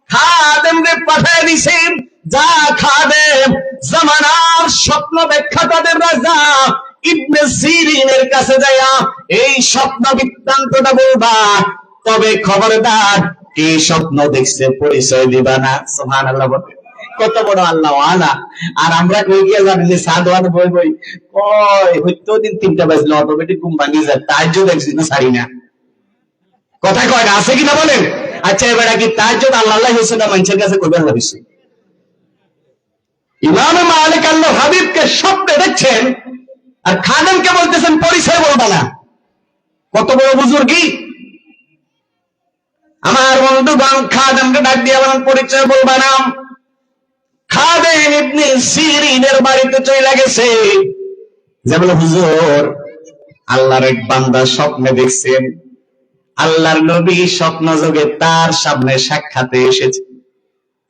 Speaker 1: খাদেমকে পাঠিয়ে দিয়েছেন, যা খাদেম জামানার স্বপ্ন ব্যাখ্যাতাদের রাজা ইবনে সিরিনের কাছে যাইয়া এই স্বপ্ন বৃত্তান্তটা বলবা, তবে খবরদার কি স্বপ্ন দেখছে পরিচয় দিবা না। সুবহানাল্লাহ বলে। কত বড় আল্লাহ ওয়ালা। আর আমরা কই গিয়ে জানি যে সাদওয়ান বই বই কয় হইতো দিন 3টা বাজলে অটোমেটিক ঘুম ভাঙিয়ে যায়, তাহাজ্জুদ একদিন ছাড়ি না, কথা কয় না, আছে কিনা বলেন? আচ্ছা এবার কি তাহাজ্জুদ আল্লাহ আল্লাহ হইছে না মানুষের কাছে কইবে আল্লাহ হইছে? ইমাম মালিক আল্লাহ হাবিবকে স্বপ্নে দেখছেন আর খাদেমকে বলতেছেন পরিচয় বলবা না। কত বড় বুজুর্গি! আমার বন্ধুগণ, খাদেমকে ডাক দিয়ে বলেন পরিচয় বলবা না। খাদেম ইবনে সিরিনের বাড়িতে চলে গেছে, যে বলে হুজুর আল্লাহর এক বান্দা স্বপ্নে দেখছেন, আল্লাহর নবী স্বপ্ন যোগে তার সামনে সাক্ষাতে এসেছে।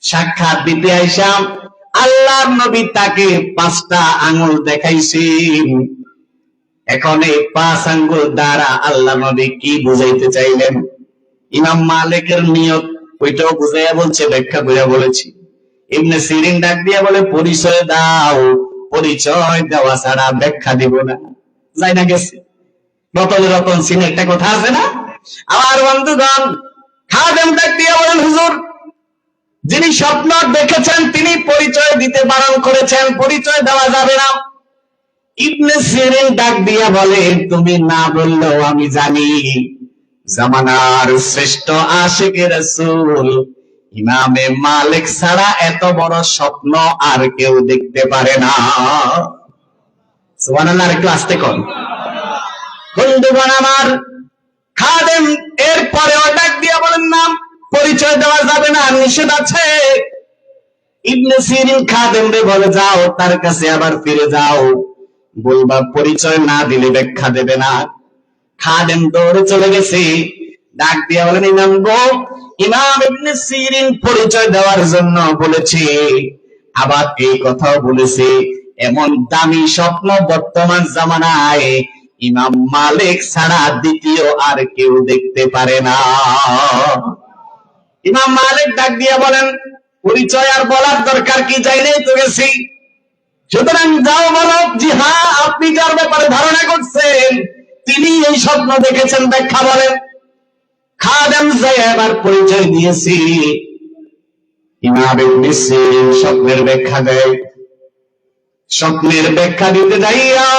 Speaker 1: সাক্ষাৎ দিতে আইসাম আল্লাহর নবী তাকে 5টা আঙ্গুল দেখাইছেন। এখন এই 5 আঙ্গুল দ্বারা আল্লাহ নবী কি বুঝাইতে চাইলেন? ইমাম মালিকের নিয়ত ওইটাও বুঝাইয়া বলছে, ব্যাখ্যা কইরা বলেছি। ইবনে সিরিন ডাক দিয়া বলে পরিচয় দাও, পরিচয় দেওয়া ছাড়া ব্যাখ্যা দিব না। যাই না গেছে রতন রতন সিনে একটা কথা আছে না? আমার বন্ধুগণ, খাদেম ডাক দিয়া বলেন হুজুর যিনি স্বপ্ন দেখেছেন তিনি পরিচয় দিতে বারণ করেছেন, পরিচয় দেওয়া যাবে না। ইবনে সিরিন ডাক দিয়া বলে তুমি না বললেও আমি জানি জামানার শ্রেষ্ঠ আশিকে রাসূল ইমামে মালিক ছাড়া এত বড় স্বপ্ন আর কেউ দেখতে পারে না। সুবহানাল্লাহ। একটু আস্তে কর বন্ধুগণ আমার। খাদেম এরপরেও ডাক দিয়া বলেন না, পরিচয় দেওয়া যাবে না, নিষেধ আছে। ইবনে সিরিন খাদেম রে বলে যাও তার কাছে আবার ফিরে যাও, বলবা পরিচয় না দিলে ব্যাখ্যা দেবে না। খাদেম দৌড়ে চলে গেছে, ডাক দিয়া বলেন ইমাম গো, ইমাম ইবনে সিরিন পরিচয় দেওয়ার জন্য বলেছে, আবার এই কথাও বলেছে এমন দামি স্বপ্ন বর্তমান জামানায় ইমাম মালিক ছাড়া দ্বিতীয় আর কেউ দেখতে পারে না। ইমাম মালিক ডাক দিয়া বলেন পরিচয় আর বলার দরকার কি, চাইলেই তো গেছি, সুতরাং যাও বলো জি হ্যাঁ আপনি যার ব্যাপারে ধারণা করছেন তিনি এই স্বপ্ন দেখেছেন, ব্যাখ্যা বলেন। খাদেম যাই এবার পরিচয় দিয়েছি। ইমাম ইবনে সিরিন স্বপ্নের ব্যাখ্যা দেয়। স্বপ্নের ব্যাখ্যা দিতে যাইয়া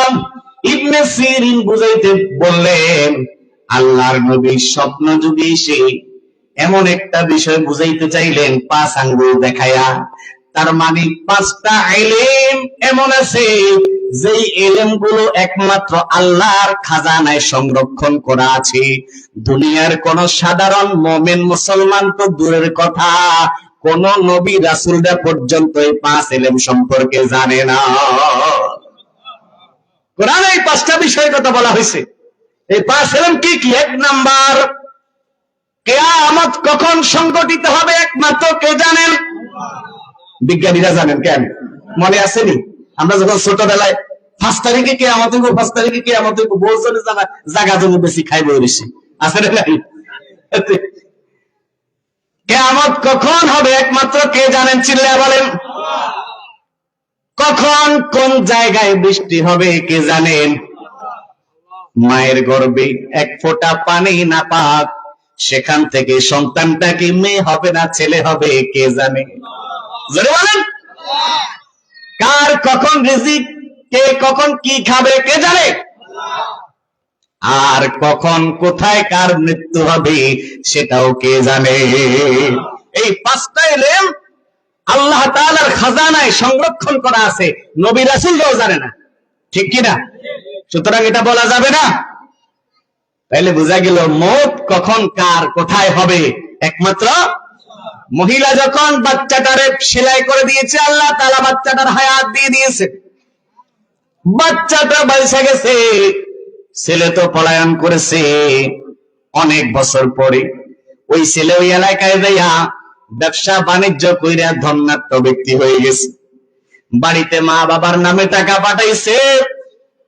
Speaker 1: ইবনে সিরিন বুঝাইতে বললেন আল্লাহর নবী স্বপ্ন যুগে এসে এমন একটা বিষয় বুঝাইতে চাইলেন 5 আঙ্গুল দেখায়া। তার মানে 5টা ইলম এমন আছে যেই ইলম গুলো একমাত্র আল্লাহর খাজানায় সংরক্ষণ করা আছে। দুনিয়ার কোন সাধারণ মুমিন মুসলমান তো দূরের কথা, কোন নবী রাসূলরা পর্যন্ত এই 5 ইলম সম্পর্কে জানে না। কোরআনে এই 5টা বিষয়ের কথা বলা হয়েছে। এই 5 ইলম কি কি? 1 নাম্বার, কিয়ামত কখন সংঘটিত হবে একমাত্র কে জানেন? বিজ্ঞানীরা জানেন। কেন মনে আসেনি? আমরা যখন ছোটবেলায় 5 তারিখে কিয়ামত হইব, 5 তারিখে কিয়ামত হইব বলছলে জায়গা জমি বেশি খাইব বেশি, আছে না নাই? কিয়ামত কখন হবে একমাত্র কে জানেন? চিল্লায়া বলেন। কখন কোন জায়গায় বৃষ্টি হবে কে জানেন? মায়ের গর্ভে 1 ফোঁটা পানি না পাক, সেখান থেকে সন্তানটা কি মেয়ে হবে না ছেলে হবে কে জানে? জোরে বলেন। কার কখন রিজিক, কে কখন কি খাবে কে জানে, আর কখন কোথায় কার মৃত্যু হবে সেটাও কে জানে। এই পাঁচটা ইলম আল্লাহ তাআলার খাজানায় সংরক্ষণ করা আছে, নবী রাসূলরাও জানে না, ঠিক কিনা? সুতরাং এটা বলা যাবে না। তাইলে বোঝা গেল মৌত কখন কার কোথায় হবে একমাত্র। মহিলা যখন বাচ্চাটারে সেলাই করে দিয়েছে, আল্লাহ তাআলা বাচ্চাটার হায়াত দিয়ে দিয়েছে, বাচ্চাটা বেঁচে গেছে। ছেলে তো পলায়ন করেছে অনেক বছর পরে। ওই ছেলে ওই এলাকায় যাইয়া ব্যবসা বাণিজ্য কইরা ধনাঢ্য ব্যক্তি হয়ে গেছে। বাড়িতে মা বাবার নামে টাকা পাঠাইছে,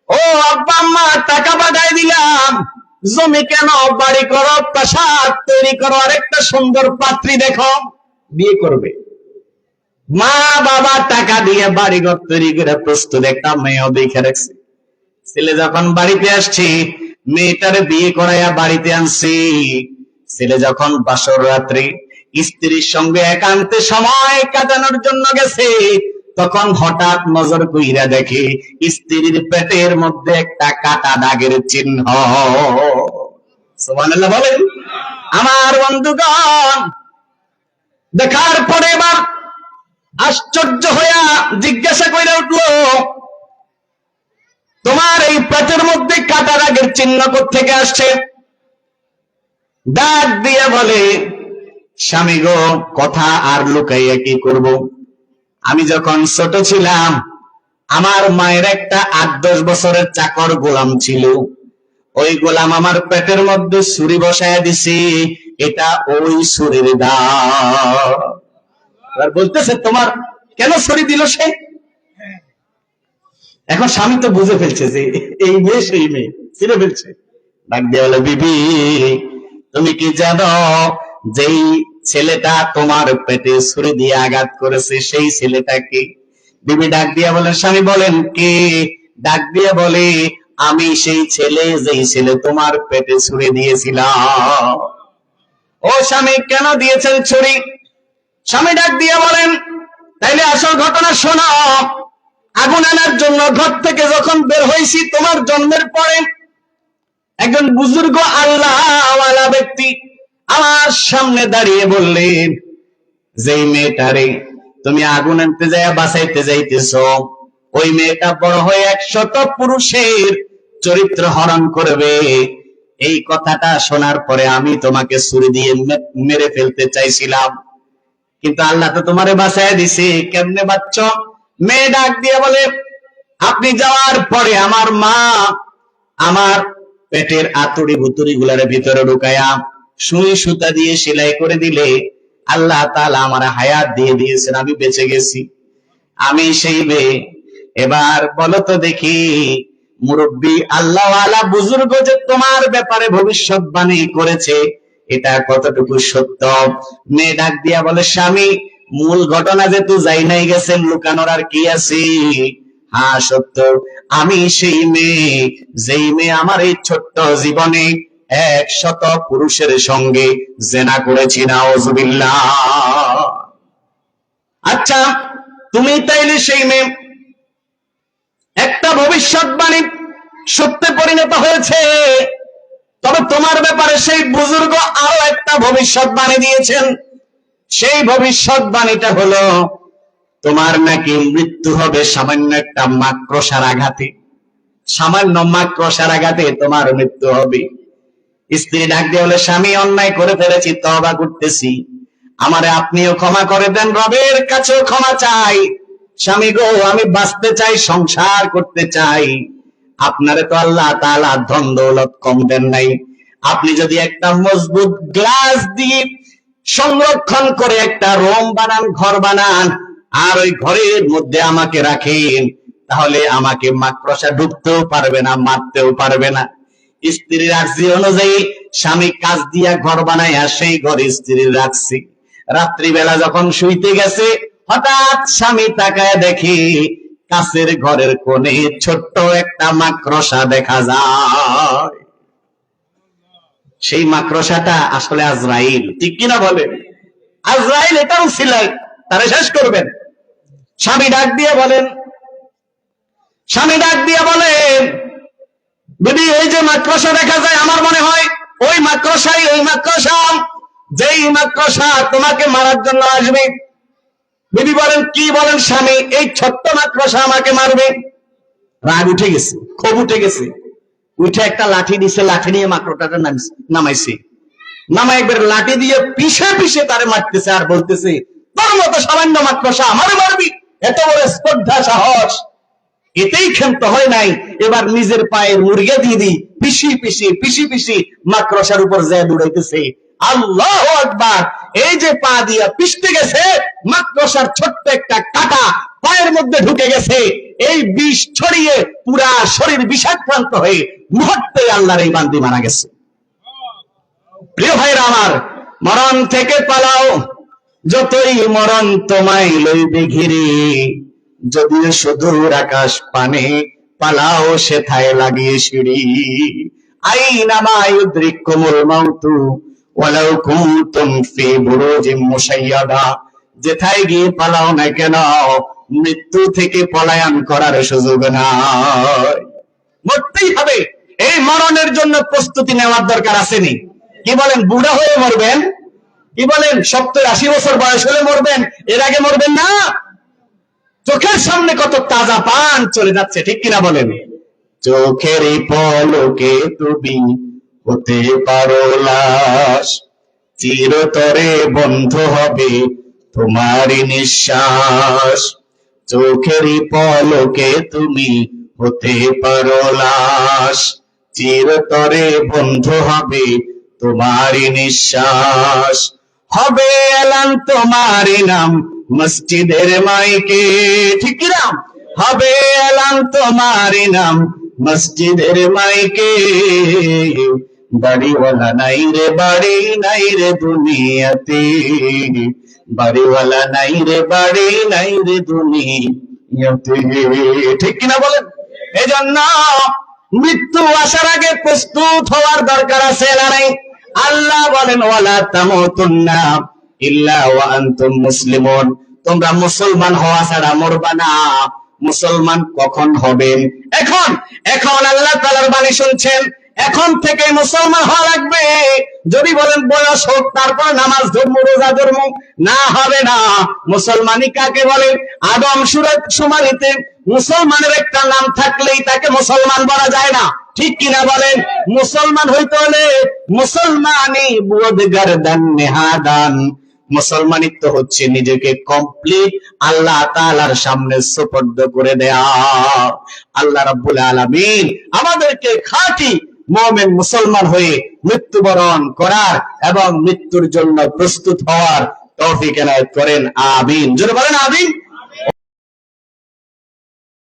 Speaker 1: ও আব্বা আম্মা টাকা পাঠাই দিলাম, জমি কেন, বাড়ি করো, প্রাসাদ তৈরি করো, আরেকটা সুন্দর পাত্রী দেখো, বিয়ে করবে। মা বাবা টাকা দিয়ে বাড়িঘর তৈরি করে প্রস্তুত, একটা মেয়েও দেখে রাখছে। ছেলে যখন বাড়িতে আসছে, মেয়েটারে বিয়ে করাইয়া বাড়িতে আনছি। ছেলে যখন বাসর রাত্রে স্ত্রীর সঙ্গে একান্তে সময় কাটানোর জন্য গেছে, তখন হঠাৎ নজর কইরা দেখে স্ত্রীর পেটের মধ্যে একটা কাটা দাগের চিহ্ন। সুবহানাল্লাহ বলেন। আমার বন্ধুগণ, দেখার পরে এবার আশ্চর্য হইয়া জিজ্ঞাসা কইরা উঠলো, তোমার এই পেটের মধ্যে কাটা দাগের চিহ্ন কোত্থেকে আসছে? ডাক দিয়ে বলে, স্বামী গো, কথা আর লুকাইয়া কি করব, আমি যখন ছোট ছিলাম আমার মায়ের একটা 8-10 বছরের চাকর গোলাম ছিল, ওই গোলাম আমার পেটের মধ্যে ছুরি বসায় দিছি, এটা ওই ছুরির দাগ। আর বলতেছে, তোমার কেন ছুরি দিল সে? এখন স্বামী তো বুঝে ফেলছে যে এই মেয়ে সেই মেয়ে, চিনে ফেলছে। ডাক দিয়ে বলে, বিবি তুমি কি জানো যেই ছেলেটা তোমার পেটে ছুরি দিয়ে আঘাত করেছে সেই ছেলেটা কে? বিবি ডাক দিয়া বলেন, স্বামী বলেন কে? ডাক দিয়ে বলে, আমি সেই ছেলে যেই ছেলে তোমার পেটে ছুরি দিয়েছিলাম। ও স্বামী, কেন দিয়েছেন ছুরি? স্বামী ডাক দিয়ে বলেন, তাইলে আসল ঘটনা শোনো। আগুন আনার জন্য ঘর থেকে যখন বের হয়েছি তোমার জন্মের পরে, একজন বুজুর্গ আল্লাহওয়ালা ব্যক্তি আমার সামনে দাঁড়িয়ে বললেন, যেই মেয়েটারে তুমি আগুন আনতে যাইয়া বাঁচাইতে যাইতেছ, ওই মেয়েটা বড় হয়ে 100 পুরুষের চরিত্র হরণ করবে। এই কথাটা শোনার পরে আমি তোমাকে ছুরি দিয়ে মেরে ফেলতে চাইছিলাম, কিন্তু আল্লাহ তো তোমারে বাঁচাইয়া দিছে। কেমনে বাঁচছ? মেয়ে ডাক দিয়ে বলে, আপনি যাওয়ার পরে আমার মা আমার পেটের আতুড়ি ভুতুড়ি গুলার ভিতরে ঢুকায়া সুই সুতা দিয়ে সেলাই করে দিলে আল্লাহ তাআলা আমার হায়াত দিয়ে দিয়েছেন, আমি বেঁচে গেছি। আমি সেই মেয়ে। এবার বলো তো দেখি, মুরব্বী আল্লাহওয়ালা বুজুর্গ যে তোমার ব্যাপারে ভবিষ্যৎবাণী করেছে, এটা কতটুকু সত্য? মেয়ে ডাক দিয়া বলে, স্বামী মূল ঘটনা যেহেতু যাই নাই গেছেন, লুকানোর আর কি আছে? হ্যাঁ সত্য, আমি সেই মেয়ে যেই মেয়ে আমার এই ছোট্ট জীবনে 100 পুরুষের সঙ্গে জেনা করেছি। নাউজুবিল্লাহ। আচ্ছা, তুমি তাইলে সেই মেয়ে। একটা ভবিষ্যৎবাণী সত্যে পরিণত হয়েছে, তবে তোমার ব্যাপারে সেই বুজুর্গ আরো একটা ভবিষ্যৎবাণী দিয়েছেন। সেই ভবিষ্যৎবাণীটা হলো, তোমার নাকি মৃত্যু হবে সামান্য একটা মাকড়সার আঘাতে। সামান্য মাকড়সার আঘাতে তোমার মৃত্যু হবে। স্ত্রী ডাক দিয়ে বলে, স্বামী অন্যায় করে ফেলেছি, তওবা করতেছি, আমারে আপনিও ক্ষমা করে দেন, রবের কাছেও ক্ষমা চাই। স্বামী গো, আমি বাঁচতে চাই, সংসার করতে চাই। আপনারে তো আল্লাহ তাআলা ধন দৌলত কম দেন নাই। আপনি যদি একটা মজবুত গ্লাস দিয়ে সংরক্ষণ করে একটা রুম বানান, ঘর বানান, আর ওই ঘরের মধ্যে আমাকে রাখেন, তাহলে আমাকে মাকড়সা ঢুকতেও পারবে না, মারতেও পারবে না। স্ত্রীর আর্জি অনুযায়ী স্বামী কাজ দিয়া ঘর বানাইয়া সেই ঘরে স্ত্রীর রাখছি। রাত্রিবেলা যখন শুইতে গেছে, হঠাৎ স্বামী তাকায় দেখি কাছের ঘরের কোণে ছোট্ট একটা মাকড়সা দেখা যায়। সেই মাকড়সাটা আসলে আজরাইল, ঠিক কিনা বলে? আজরাইল এটাও ছিলেন, তারা শেষ করবেন। স্বামী ডাক দিয়ে বলেন বিবি, এই যে মাকড়সা দেখা যায়, আমার মনে হয় ওই মাকড়সাই ওই মাকড়সা, যেই মাকড়সা তোমাকে মারার জন্য আসবে। বিবি বলেন, কি বলেন স্বামী, এই ছোট্ট মাকড়সা আমাকে মারবে? রাগ উঠে গেছে, ক্ষোভ উঠে গেছে, উঠে একটা লাঠি দিছে, লাঠি নিয়ে মাকড়টাটা নামাইছে, নামাই একবার লাঠি দিয়ে পিষে পিষে তারে মারতেছে আর বলতেছে, তোর মতো সামান্য মাকড়সা আমারে মারবি? এত বড় স্পর্ধা, সাহস! এতেই ক্ষান্ত হয় নাই, এবার নিজের পায়ের মুরগে দিয়ে পিষি মাকড়সার উপর যায় দৌড়াইতেছে। আল্লাহু আকবার! এই যে পা দিয়া পিষতে গেছে, মাকড়সার ছোট্ট একটা কাঁটা পায়ের মধ্যে ঢুকে গেছে, এই বিষ ছড়িয়ে পুরা শরীর বিষাক্রান্ত হয়ে মুহূর্তে আল্লাহর এই বান্দি মারা গেছে। প্রিয় ভাইরা আমার, মরণ থেকে পালাও, যতই মরণ তোমায় লইবে ঘিরে, যদিও সুদূর আকাশ পানে, পালাও সেথায় লাগিয়ে সিঁড়ি। আইনা মা ইউদরিকুমুল মাউতু ওয়ালাউ কুনতুম ফি বুরুজিম মুশাইয়াদা, যেথায় গিয়ে পালাও না কেন, মৃত্যু থেকে পলায়ন করার সুযোগ নাই, মরতেই হবে। এই মরণের জন্য প্রস্তুতি নেওয়ার দরকার আসেনি? কি বলেন, বুড়া হয়ে মরবেন? কি বলেন, 70-80 বছর বয়স হলে মরবেন? এর আগে মরবেন না? চোখের সামনে কত তাজা পান চলে যাচ্ছে, ঠিক কিনা বলেন? চোখের পলকে তুমি হতে পারো লাশ, চিরতরে বন্ধ হবে তোমার নিঃশ্বাস। চোখের পলকে তুমি হতে পারো লাশ, চিরতরে বন্ধ হবে তোমার নিঃশ্বাস। হবে এলান তোমার নাম মসজিদের মাইকে, ঠিক না? হবে এলান তোমার নাম মসজিদের মাইকে, বাড়িওয়ালা নাই রে, বাড়ি নাই রে দুনিয়াতে, বাড়িওয়ালা নাই রে, বাড়ি নাই রে দুনিয়াতে, ঠিক কিনা বলেন? এজন্য মৃত্যু আসার আগে প্রস্তুত হওয়ার দরকার আছে না নাই? আল্লাহ বলেন, ওয়ালা তামুতুন্না ইল্লা ওয়া আনতুম মুসলিমুন, তোমরা মুসলমান হওয়া ছাড়া মরবা না। মুসলমান কখন হবেন? এখন আল্লাহ তাআলার বাণী শুনছেন, এখন থেকে মুসলমান হওয়া লাগবে। যদি বলেন বয়স হোক তারপর নামাজ ধর্ম রোজা ধর্ম, না, হবে না। মুসলমানি কাকে বলে? আদম শুমারিতে মুসলমানের একটা নাম থাকলেই তাকে মুসলমান বলা যায় না, ঠিক কিনা বলেন? মুসলমান হইতে হলে মুসলমানি বুদ গর্দান নেহাদান, মুসলমানিত্ব হচ্ছে নিজেকে কমপ্লিট আল্লাহ তাআলার সামনে সুপর্দ করে দেয়া। আল্লাহ রাব্বুল আলামিন আমাদেরকে খাঁটি মুমিন মুসলমান হয়ে মৃত্যুবরণ করার এবং মৃত্যুর জন্য প্রস্তুত হওয়ার তৌফিক এনায়েত করেন। আমিন। জোরে বলেন আমিন।